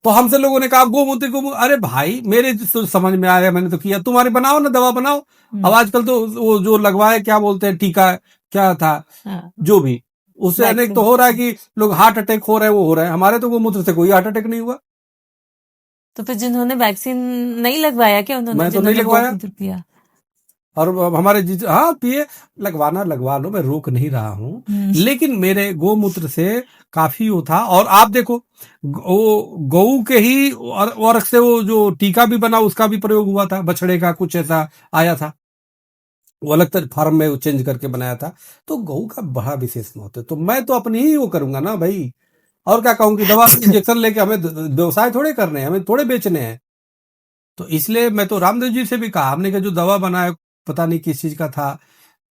तो हमसे लोगों ने कहा गोमूत्र को, अरे भाई मेरे समझ में आया, मैंने तो किया, तुम्हारे बनाओ ना, दवा बनाओ। अब आजकल तो वो जो लगवाए, क्या बोलते हैं, टीका क्या था, जो भी, उससे अनेक तो हो रहा है कि लोग हार्ट अटैक हो रहे हैं, वो हो रहा है। हमारे तो गोमूत्र से कोई हार्ट अटैक नहीं हुआ। तो फिर जिन्होंने वैक्सीन नहीं लगवाया, क्या उन्होंने? मैं तो नहीं लगवाया। और हमारे हाँ पिए, लगवाना लगवा लो, मैं रोक नहीं रहा हूँ, लेकिन मेरे गोमूत्र से काफी वो था। और आप देखो, गऊ के ही और से वो जो टीका भी बना, उसका भी प्रयोग हुआ था, बछड़े का कुछ ऐसा आया था, वो अलग तरह फार्म में चेंज करके बनाया था। तो गऊ का बड़ा विशेष महत्व है। तो मैं तो अपनी ही वो करूंगा ना भाई, और क्या कहूँ कि दवा इंजेक्शन लेके हमें व्यवसाय थोड़े करने हैं, हमें थोड़े बेचने हैं। तो इसलिए मैं तो रामदेव जी से भी कहा, हमने कहा जो दवा बनाया पता नहीं किस चीज का था,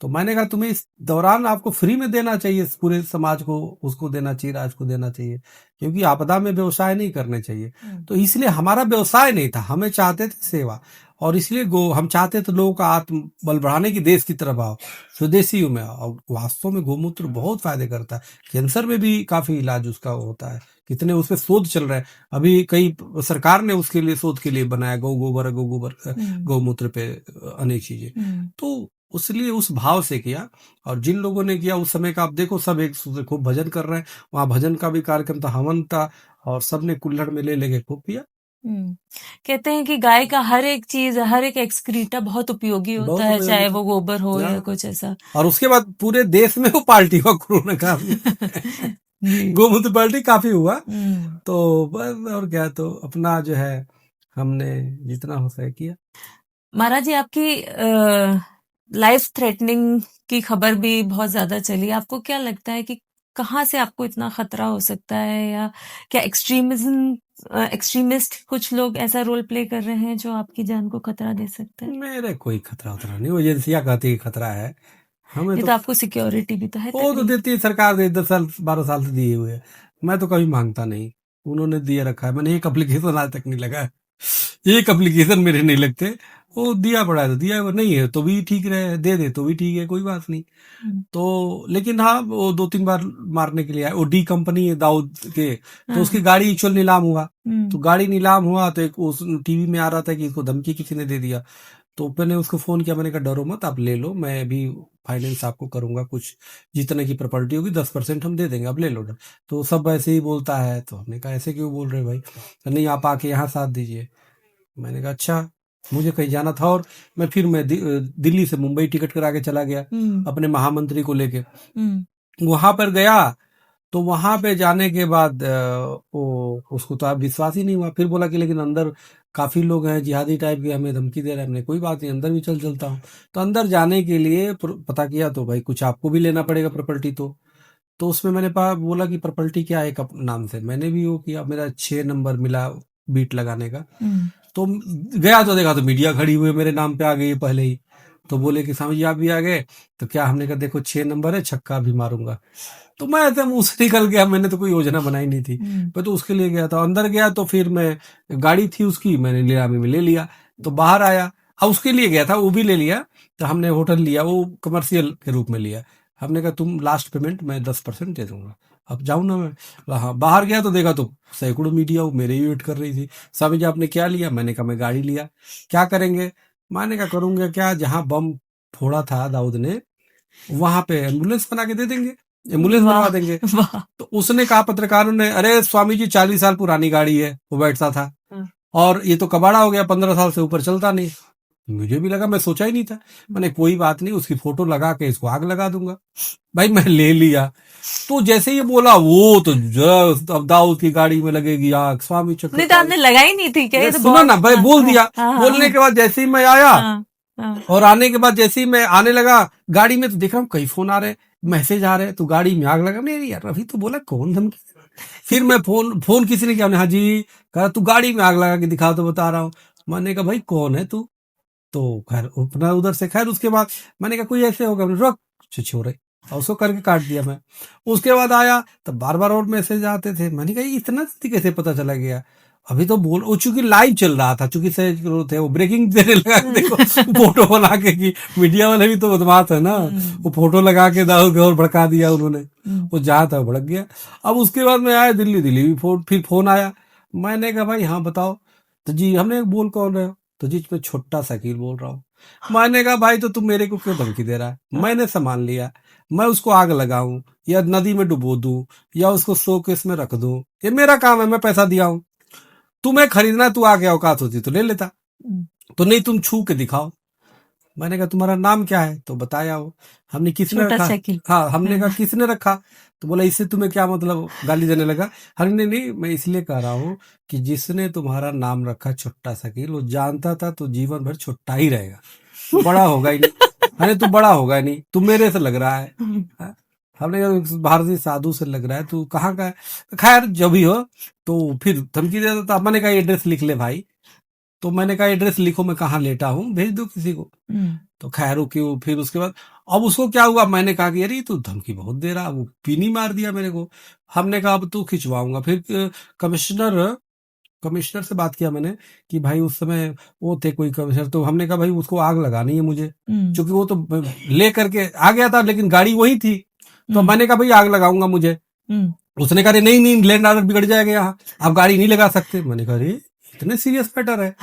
तो मैंने कहा तुम्हें इस दौरान आपको फ्री में देना चाहिए, पूरे समाज को उसको देना चाहिए, राज को देना चाहिए, क्योंकि आपदा में व्यवसाय नहीं करने चाहिए। तो इसलिए हमारा व्यवसाय नहीं था, हमें चाहते थे सेवा, और इसलिए हम चाहते थे लोगों का आत्मबल बढ़ाने की, देश की तरफ आओ, स्वदेशी में आओ। और वास्तव में गोमूत्र बहुत फायदे करता है, कैंसर में भी काफी इलाज उसका होता है, कितने उसपे शोध चल रहे हैं अभी, कई सरकार ने उसके लिए शोध के लिए बनाया, गौ गौमूत्र पे अनेक चीजें। तो उसलिए उस भाव से किया, और जिन लोगों ने किया उस समय का, आप देखो सब एक दूसरे खूब भजन कर रहे हैं, वहां भजन का भी कार्यक्रम था, हवन था, और सबने कुल्हड़ में ले लेके खूब पिया। कहते हैं कि गाय का हर एक चीज, हर एक एक्सक्रीटा बहुत उपयोगी होता है, चाहे वो गोबर हो या कुछ ऐसा। और उसके बाद पूरे देश में वो पार्टी हुआ कोरोना का गोमूत्र पार्टी काफी हुआ। तो बस, और क्या, तो अपना जो है हमने जितना हो सके किया। महाराज जी, आपकी लाइफ थ्रेटनिंग की खबर भी बहुत ज्यादा चली, आपको क्या लगता है कि कहाँ से आपको इतना खतरा हो सकता है, या क्या एक्सट्रीमिस्ट कुछ लोग ऐसा रोल प्ले कर रहे हैं जो आपकी जान को खतरा दे सकते हैं? मेरे कोई खतरा उतरा नहीं, वो एजेंसियां कहती है खतरा है, हमें तो आपको सिक्योरिटी भी तो है, वो तो देती है सरकार, दे 10 साल 12 साल से दिए हुए। मैं तो कभी मांगता नहीं, उन्होंने दिए रखा है। मैंने एक एप्लीकेशन आज तक नहीं लगा, एक एप्लीकेशन मेरे नहीं लगते, वो दिया पड़ा है तो दिया, नहीं है तो भी ठीक रहे, दे दे तो भी ठीक है, कोई बात नहीं। तो लेकिन हाँ, वो 2-3 बार मारने के लिए आए। वो डी कंपनी है दाऊद के, तो उसकी गाड़ी एक्चुअल नीलाम हुआ। तो गाड़ी नीलाम हुआ तो एक उस टीवी में आ रहा था कि इसको धमकी किसी ने दे दिया। तो मैंने उसको फोन किया, मैंने कहा डरो मत, आप ले लो, मैं भी फाइनेंस आपको करूंगा, कुछ जितने की प्रॉपर्टी होगी 10% हम दे देंगे, आप ले लो। तो सब ऐसे ही बोलता है। तो हमने कहा ऐसे क्यों बोल रहे भाई, नहीं आप आके यहाँ साथ दीजिए। मैंने कहा अच्छा, मुझे कहीं जाना था और मैं दिल्ली से मुंबई टिकट करा के चला गया अपने महामंत्री को लेके। वहां पर गया तो वहां पे जाने के बाद वो उसको तो आप विश्वास ही नहीं हुआ। फिर बोला कि लेकिन अंदर काफी लोग हैं जिहादी टाइप के, हमें धमकी दे रहे हैं। हमने कोई बात नहीं, अंदर भी चलता हूँ। तो अंदर जाने के लिए पता किया तो भाई कुछ आपको भी लेना पड़ेगा प्रॉपर्टी। तो उसमें मैंने बोला कि प्रॉपर्टी क्या है नाम से। मैंने भी वो किया, मेरा 6 नंबर मिला बीट लगाने का। तो गया तो देखा तो मीडिया खड़ी हुई मेरे नाम पे आ गई पहले ही। तो बोले कि स्वामी जी आप भी आ गए, तो क्या, हमने कहा देखो 6 नंबर है, छक्का भी मारूंगा। तो मैं ऐसे मुंह से निकल गया, मैंने तो कोई योजना बनाई नहीं थी। मैं तो उसके लिए गया था। अंदर गया तो फिर मैं, गाड़ी थी उसकी, मैंने नीलामी में ले लिया। तो बाहर आया, अब उसके लिए गया था, वो भी ले लिया। तो हमने होटल लिया, वो कमर्शियल के रूप में लिया। हमने कहा तुम लास्ट पेमेंट मैं 10% दे दूंगा, अब जाऊं ना मैं। हाँ, बाहर गया तो देखा तो सैकड़ों मीडिया वो मेरे ही वेट कर रही थी। स्वामी जी आपने क्या लिया? मैंने कहा मैं गाड़ी लिया। क्या करेंगे? मैंने कहा करूंगा क्या, जहां बम फोड़ा था दाऊद ने, वहां पे एम्बुलेंस बना के दे देंगे, एम्बुलेंस बनवा देंगे। तो उसने कहा पत्रकारों ने, अरे स्वामी जी 40 साल पुरानी गाड़ी है, वो बैठता था, और ये तो कबाड़ा हो गया, 15 साल से ऊपर चलता नहीं। मुझे भी लगा, मैं सोचा ही नहीं था। मैंने कोई बात नहीं, उसकी फोटो लगा के इसको आग लगा दूंगा। भाई मैं ले लिया। तो जैसे ही बोला वो तो अब दाऊद की गाड़ी में लगेगी आग, स्वामी चक्र। नहीं तो आपने लगाई नहीं थी क्या? ये तो सुना ना भाई, बोल दिया। बोलने हाँ, के बाद जैसे ही मैं आया, और आने के बाद जैसे ही मैं आने लगा गाड़ी में, तो देख रहा हूँ कई फोन आ रहे, मैसेज आ रहे, तो गाड़ी में आग लगा। नहीं यार, अभी तो बोला कौन धमकी। फिर मैं फोन किसी ने किया, हाँ जी, कहा तू गाड़ी में आग लगा के दिखा, तो बता रहा हूँ। मैंने कहा भाई कौन है तू? तो खैर अपना उधर से, खैर उसके बाद मैंने कहा कोई ऐसे होगा, रुक छोड़े, और उसको करके काट दिया मैं। उसके बाद आया तो बार बार और मैसेज आते थे। मैंने कहा इतना जल्दी कैसे पता चला गया? अभी तो बोल, वो चूंकि लाइव चल रहा था, चूंकि सहज थे, वो ब्रेकिंग देने लगा, देखो फोटो बना के की। मीडिया वाले भी तो बदमाश है ना, वो फोटो लगा के दाऊद और भड़का दिया उन्होंने। वो जहां था भड़क गया। अब उसके बाद मैं आया दिल्ली भी फिर फोन आया। मैंने कहा भाई हाँ बताओ। तो जी हमने बोल कौन रहे हो? तो जी मैं छोटा शकील बोल रहा हूँ। मैंने कहा भाई तो तुम मेरे को क्यों धमकी दे रहा है? मैंने सामान लिया, मैं उसको आग लगाऊं या नदी में डुबो दूं या उसको शोकेस में रख दूं, ये मेरा काम है, मैं पैसा दिया हूं। तुम्हें खरीदना, तू आगे औकात होती तो ले लेता, तो नहीं तुम छू के दिखाओ। मैंने कहा तुम्हारा नाम क्या है? तो बताया वो। हमने किसने रखा? हाँ, हमने कहा किसने रखा? तो बोला इससे तुम्हें क्या मतलब, गाली देने लगा। हमने नहीं, मैं इसलिए कह रहा हूँ कि जिसने तुम्हारा नाम रखा छोटा शकील, वो जानता था तो जीवन भर छोटा ही रहेगा, बड़ा होगा ही नहीं। अरे तू बड़ा होगा ही नहीं, तू मेरे से लग रहा है। हाँ? हमने कहा भारतीय साधु से लग रहा है, तू कहाँ का है? खैर जो भी हो, तो फिर धमकी दे देता। मैंने कहा एड्रेस लिख ले भाई। तो मैंने कहा एड्रेस लिखो, मैं कहाँ लेटा हूँ, भेज दो किसी को। तो खैर क्यों, फिर उसके बाद अब उसको क्या हुआ, मैंने कहा कि अरे तू धमकी बहुत दे रहा, वो पीनी मार दिया मेरे को। हमने कहा अब तू खिंचवाऊंगा। फिर कमिश्नर से बात किया मैंने कि भाई उस समय वो थे कोई कमिश्नर, तो हमने कहा भाई उसको आग लगानी है मुझे, क्योंकि वो तो ले करके आ गया था लेकिन गाड़ी वही थी। तो मैंने कहा भाई आग लगाऊंगा मुझे। उसने कहा नहीं नहीं, लैंड ऑर्डर बिगड़ जाएगा, यहाँ आप गाड़ी नहीं लगा सकते। मैंने कहा अरे इतने सीरियस मैटर है।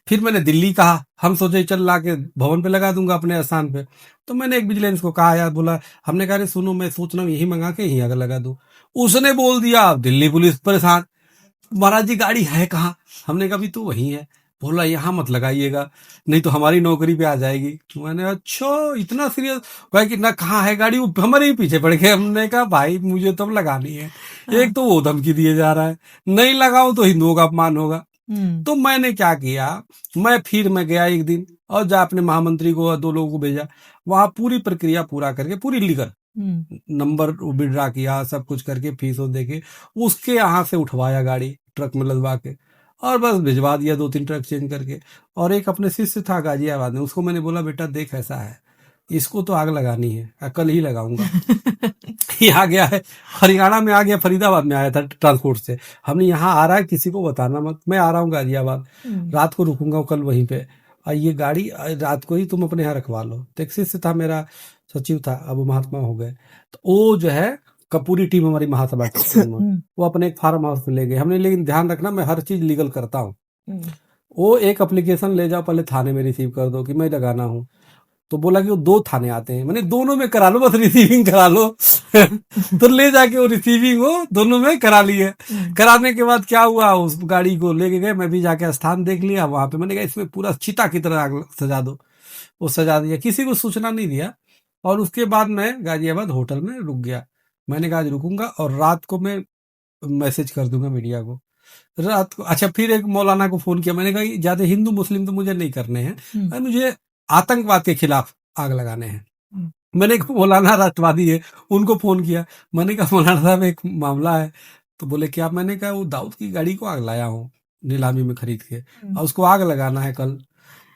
फिर मैंने दिल्ली कहा, हम सोचे चल ला के भवन पे लगा दूंगा अपने स्थान पे। तो मैंने एक विजिलेंस को कहा यार, बोला, हमने कहा सुनो मैं सोच रहा हूँ यही मंगा के यही अगर लगा दूं। उसने बोल दिया दिल्ली पुलिस परेशान, महाराज जी गाड़ी है कहाँ? हमने कहा भी तो वही है। बोला यहाँ मत लगाइएगा नहीं तो हमारी नौकरी पे आ जाएगी। मैंने अच्छा इतना सीरियस भाई कि ना कहाँ है गाड़ी, वो हमारे ही पीछे पड़ गए। हमने कहा भाई मुझे तो लगानी है। एक तो वो धमकी दिए जा रहा है, नहीं लगाऊं तो हिंदुओं का अपमान होगा। तो मैंने क्या किया, मैं गया एक दिन और जा अपने महामंत्री को 2 लोगों को भेजा, वहां पूरी प्रक्रिया पूरा करके, पूरी लीगल नंबर विड्रा किया, सब कुछ करके फीस दे के उसके यहाँ से उठवाया गाड़ी, ट्रक में लदवा के, और बस भिजवा दिया 2-3 ट्रक चेंज करके। और एक अपने शिष्य था गाजियाबाद में, उसको मैंने बोला बेटा देख ऐसा है, इसको तो आग लगानी है, कल ही लगाऊंगा। ये आ गया है हरियाणा में, आ गया फरीदाबाद में, आया था ट्रांसपोर्ट से। हमने यहाँ आ रहा है किसी को बताना मत, मैं आ रहा हूँ गाजियाबाद, रात को रुकूंगा कल वहीं पे। और ये गाड़ी रात को ही तुम अपने यहाँ रखवा लो। टैक्सी से था, मेरा सचिव था, अब वो महात्मा हो गए। तो वो जो है पूरी टीम हमारी महासभा की टीम, वो अपने एक फार्म हाउस में ले गए हमने। लेकिन ध्यान रखना, मैं हर चीज लीगल करता हूँ। वो एक एप्लीकेशन ले जाओ पहले थाने में, रिसीव कर दो कि मैं लगाना हूँ। तो बोला कि वो 2 थाने आते हैं, मैंने दोनों में करा लो, बस रिसीविंग करा लो। तो ले जाके वो रिसीविंग वो दोनों में करा ली है। कराने के बाद क्या हुआ, उस गाड़ी को लेके गए, मैं भी जाके स्थान देख लिया वहां पे। मैंने कहा इसमें पूरा चिता की तरह आग सजा दो। वो सजा दिया, किसी को सूचना नहीं दिया। और उसके बाद मैं गाजियाबाद होटल में रुक गया। मैंने कहा आज रुकूंगा और रात को मैं मैसेज कर दूंगा मीडिया को। रात को अच्छा, फिर एक मौलाना को फोन किया। मैंने कहा कि ज्यादा हिंदू मुस्लिम तो मुझे नहीं करने हैं, मुझे आतंकवाद के खिलाफ आग लगाने हैं। मैंने एक मौलाना राष्ट्रवादी है, उनको फोन किया। मैंने कहा मौलाना साहब एक मामला है। तो बोले क्या? मैंने कहा वो दाऊद की गाड़ी को आग लाया हूँ नीलामी में खरीद के, और उसको आग लगाना है कल,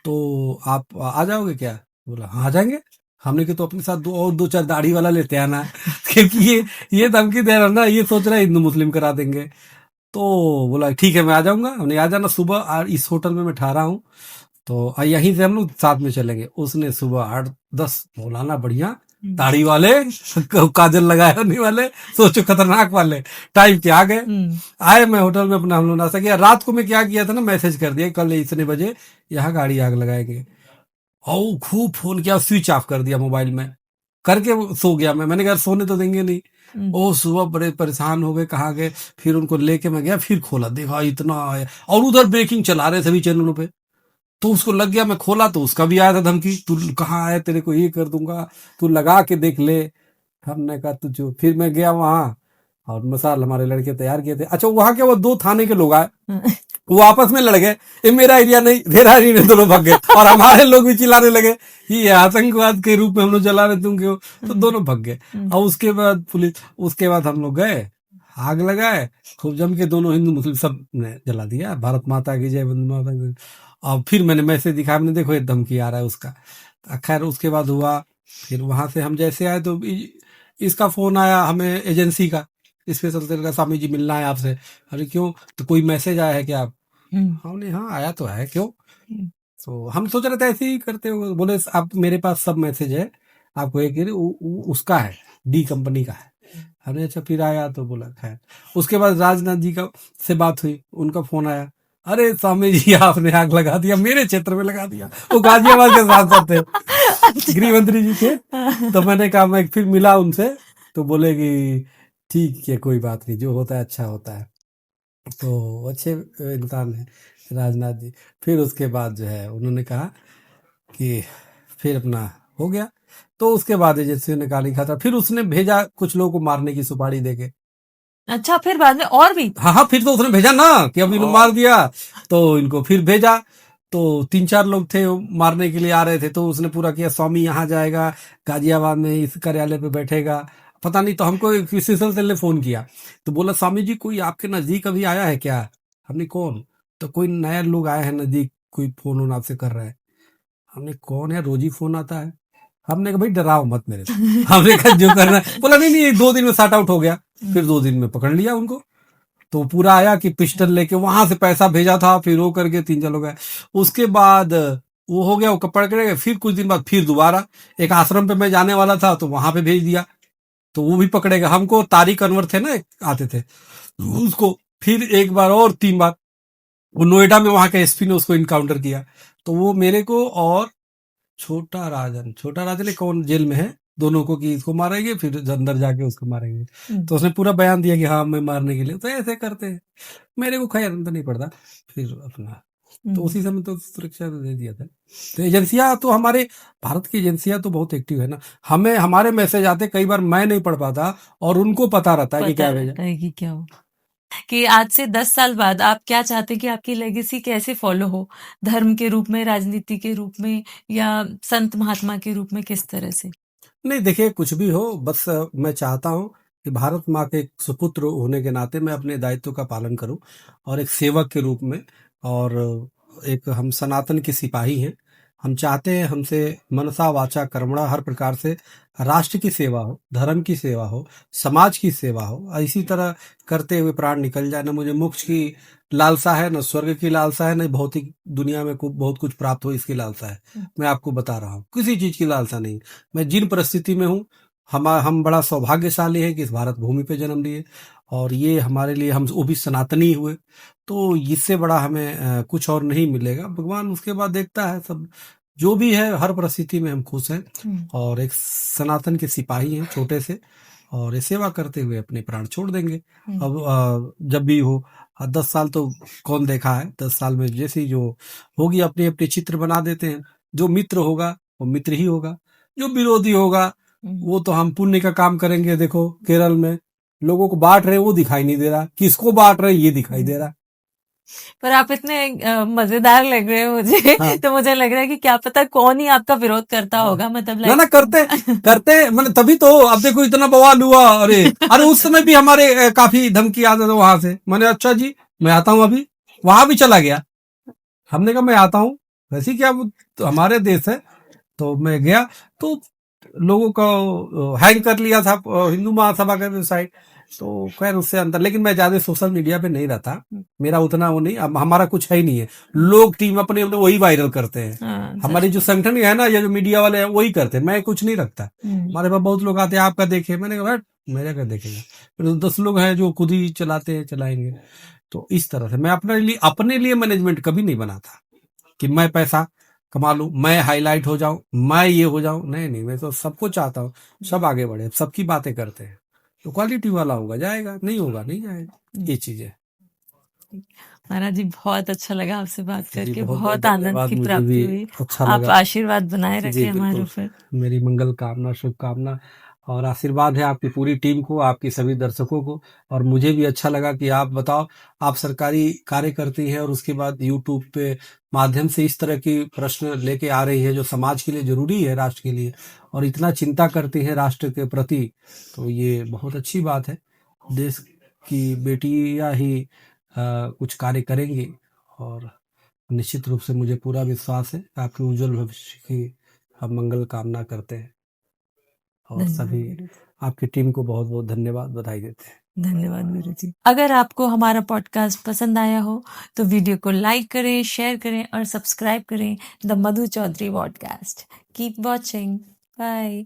तो आप आ जाओगे क्या? बोला हाँ आ जाएंगे। हमने कि तो अपने साथ दो चार दाढ़ी वाला लेते आना। क्योंकि ये धमकी दे रहा ना, ये सोच रहा है हिंदू मुस्लिम करा देंगे। तो बोला ठीक है मैं आ जाऊंगा। हमने आ जाना सुबह, इस होटल में मैं ठहरा हूँ, तो यहीं से हम लोग साथ में चलेंगे। उसने सुबह 8-10 मौलाना बढ़िया दाढ़ी वाले, काजल लगाए होने वाले, सोचो खतरनाक वाले टाइम के आ गए। आए, मैं होटल में अपना हम लोग नाश्ता किया। रात को मैं क्या किया था ना, मैसेज कर दिया कल इतने बजे यहाँ गाड़ी आग लगाएंगे। और खूब फोन किया, स्विच ऑफ कर दिया मोबाइल में करके सो गया मैं। मैंने कहा सोने तो देंगे नहीं। ओ सुबह बड़े परेशान हो गए, कहाँ गए। फिर उनको लेके मैं गया, फिर खोला, देखा इतना आया। और उधर ब्रेकिंग चला रहे सभी चैनलों पे। तो उसको लग गया, मैं खोला तो उसका भी आया था धमकी, तू कहाँ आया, तेरे को ये कर दूंगा, तू लगा के देख ले। हमने कहा तू जो, फिर मैं गया वहां और मसाल हमारे लड़के तैयार किए थे। अच्छा वहां के वो 2 थाने के लोग आए, वो आपस में लड़ गए, ये मेरा एरिया नहीं तेरा एरिया नहीं, दोनों भाग गए। और हमारे लोग भी चिल्लाने लगे ये आतंकवाद के रूप में हम लोग चला रहे तुम क्यों, तो दोनों भाग गए। और उसके बाद पुलिस, उसके बाद हम लोग गए, आग लगाए खूब जम के, दोनों हिंदू मुस्लिम सब ने जला दिया, भारत माता की जय, वंदे माता की। और फिर मैंने मैसेज दिखाया, मैंने देखो ये धमकी आ रहा है उसका। खैर उसके बाद हुआ, फिर वहां से हम जैसे आए तो इसका फोन आया हमें एजेंसी का, स्पेशल सेल का, स्वामी जी मिलना है आपसे। अरे क्यों? तो कोई मैसेज आया है क्या आप? हमने हाँ आया तो है, क्यों? तो हम सोच रहे थे ऐसे ही करते हो। बोले आप मेरे पास सब मैसेज है, आपको एक उसका है, डी कंपनी का है। हमने अच्छा, फिर आया तो बोला खैर। उसके बाद राजनाथ जी का से बात हुई, उनका फोन आया, अरे स्वामी जी आपने आग लगा दिया, मेरे क्षेत्र में लगा दिया। वो गाजियाबाद के सांसद थे, गृह मंत्री जी थे। तो मैंने कहा, मैं फिर मिला उनसे, तो बोले कि ठीक है कोई बात नहीं, जो होता है अच्छा होता है। तो अच्छे इंसान है राजनाथ जी। फिर उसके बाद जो है उन्होंने कहा कि फिर अपना हो गया। तो उसके बाद एजेंसी ने गाली खाता, फिर उसने भेजा कुछ लोगों को मारने की सुपारी देके। अच्छा फिर बाद में और भी? हाँ, फिर तो उसने भेजा ना कि अब इन्हों मार दिया, तो इनको फिर भेजा। तो 3-4 लोग थे मारने के लिए आ रहे थे, तो उसने पूरा किया, स्वामी यहाँ जाएगा, गाजियाबाद में इस कार्यालय पे बैठेगा, पता नहीं। तो हमको किसी सिलसिले ने फोन किया, तो बोला स्वामी जी कोई आपके नजदीक अभी आया है क्या? हमने कौन? तो कोई नया लोग आए हैं नजदीक, कोई फोन वोन आपसे कर रहा है। हमने कौन है, रोज ही फोन आता है। हमने कहा भाई डराओ मत मेरे से। हमने कहा जो करना है। बोला नहीं नहीं 2 दिन में सॉर्ट आउट हो गया। फिर 2 दिन में पकड़ लिया उनको। तो पूरा आया कि पिस्टल लेके वहां से पैसा भेजा था, फिर वो करके 3-4 लोग आए। उसके बाद वो हो गया, वो पकड़ गए। फिर कुछ दिन बाद फिर दोबारा एक आश्रम पे मैं जाने वाला था, तो वहां पे भेज दिया, तो वो भी पकड़ेगा हमको। तारिक अनवर थे ना, आते थे उसको। फिर एक बार और 3 बार वो नोएडा में वहां के एसपी ने उसको इनकाउंटर किया। तो वो मेरे को और छोटा राजन एक कौन जेल में है, दोनों को कि इसको मारेंगे, फिर अंदर जाके उसको मारेंगे। तो उसने पूरा बयान दिया कि हाँ मैं मारने के लिए। तो ऐसे करते हैं, मेरे को खैर अंदर नहीं पड़ता। फिर अपना तो उसी समय तो सुरक्षा तो दे दिया था। तो एजेंसियां तो हमारे भारत की एजेंसियां तो बहुत एक्टिव है ना। हमें हमारे मैसेज आते, कई बार मैं नहीं पढ़ पाता और उनको पता रहता है कि क्या भेजा कि क्या हो। कि आज से 10 साल बाद आप क्या चाहते हैं कि आपकी लेगेसी कैसे फॉलो हो, धर्म के रूप में, राजनीति के रूप में, या संत महात्मा के रूप में, किस तरह से? नहीं देखिए, कुछ भी हो, बस मैं चाहता हूँ कि भारत माँ के एक सुपुत्र होने के नाते मैं अपने दायित्व का पालन करूं, और एक सेवक के रूप में, और एक हम सनातन के सिपाही हैं, हम चाहते हैं हमसे मनसा वाचा कर्मणा हर प्रकार से राष्ट्र की सेवा हो, धर्म की सेवा हो, समाज की सेवा हो, इसी तरह करते हुए प्राण निकल जाए। न मुझे मोक्ष की लालसा है, न स्वर्ग की लालसा है, न भौतिक दुनिया में बहुत कुछ प्राप्त हो इसकी लालसा है। मैं आपको बता रहा हूँ, किसी चीज की लालसा नहीं। मैं जिन परिस्थिति में हूँ, हम बड़ा सौभाग्यशाली है कि इस भारत भूमि पे जन्म लिए, और ये हमारे लिए, हम वो भी सनातनी हुए, तो इससे बड़ा हमें कुछ और नहीं मिलेगा। भगवान उसके बाद देखता है सब जो भी है, हर परिस्थिति में हम खुश हैं और एक सनातन के सिपाही हैं छोटे से, और ये सेवा करते हुए अपने प्राण छोड़ देंगे। अब जब भी हो 10 साल तो कौन देखा है, 10 साल में जैसे ही जो होगी अपने अपने चित्र बना देते हैं। जो मित्र होगा वो मित्र ही होगा, जो विरोधी होगा वो तो हम पुण्य का काम करेंगे। देखो केरल में लोगों को बांट रहे, वो दिखाई नहीं दे रहा, किसको बांट रहे ये दिखाई दे रहा। पर आप इतने मजेदार लग रहे हो मुझे। हाँ। तो मुझे लग रहा है कि क्या पता कौन ही आपका विरोध करता होगा, मतलब ना ना करते करते, मतलब तभी तो अब देखो इतना बवाल हुआ। अरे उस समय भी हमारे काफी धमकी आते थे वहां से। मैंने अच्छा जी मैं आता हूँ, अभी वहां भी चला गया। हमने कहा मैं आता हूँ, वैसे क्या वो तो हमारे देश है। तो मैं गया तो लोगों को हैंग कर लिया था हिंदू महासभा के वेबसाइट। तो खैर उससे अंदर, लेकिन मैं ज्यादा सोशल मीडिया पे नहीं रहता, मेरा उतना वो नहीं। अब हमारा कुछ है ही नहीं है, लोग टीम अपने अपने वही वायरल करते हैं। हमारी जो संगठन है ना, या जो मीडिया वाले हैं वही करते हैं, मैं कुछ नहीं रखता। हमारे पास बहुत लोग आते हैं, आपका देखे, मैंने कहा मेरा क्या देखेगा। फिर 10 लोग हैं जो खुद ही चलाते हैं, चलाएंगे। तो इस तरह से मैं अपने लिए मैनेजमेंट कभी नहीं बनाता कि मैं पैसा कमा लूं, मैं हाईलाइट हो जाऊं, मैं ये हो जाऊं। नहीं, मैं तो सबको चाहता हूं सब आगे बढ़े, सबकी बातें करते हैं। तो क्वालिटी वाला होगा जाएगा, नहीं होगा नहीं जाएगा, ये चीज है। महाराज जी बहुत अच्छा लगा आपसे बात जी करके, बहुत बहुत बहुत आनंद धन्यवाद, की मुझे प्राप्ति भी हुई। अच्छा आप लगा। आशीर्वाद बनाए जी रखे हमारे बिल्कुल, ऊपर। मेरी मंगल कामना शुभकामना और आशीर्वाद है आपकी पूरी टीम को, आपकी सभी दर्शकों को। और मुझे भी अच्छा लगा कि आप बताओ, आप सरकारी कार्य करती हैं और उसके बाद यूट्यूब पे माध्यम से इस तरह की प्रश्न लेके आ रही है जो समाज के लिए जरूरी है, राष्ट्र के लिए, और इतना चिंता करती हैं राष्ट्र के प्रति। तो ये बहुत अच्छी बात है। देश की बेटियां ही कुछ कार्य करेंगी, और निश्चित रूप से मुझे पूरा विश्वास है कि आपके उज्जवल भविष्य की हम मंगल कामना करते हैं, और सभी आपकी टीम को बहुत बहुत धन्यवाद, बधाई देते हैं। धन्यवाद गुरु जी। अगर आपको हमारा पॉडकास्ट पसंद आया हो तो वीडियो को लाइक करें, शेयर करें और सब्सक्राइब करें the Madhu Chaudhary podcast. Keep watching. Bye.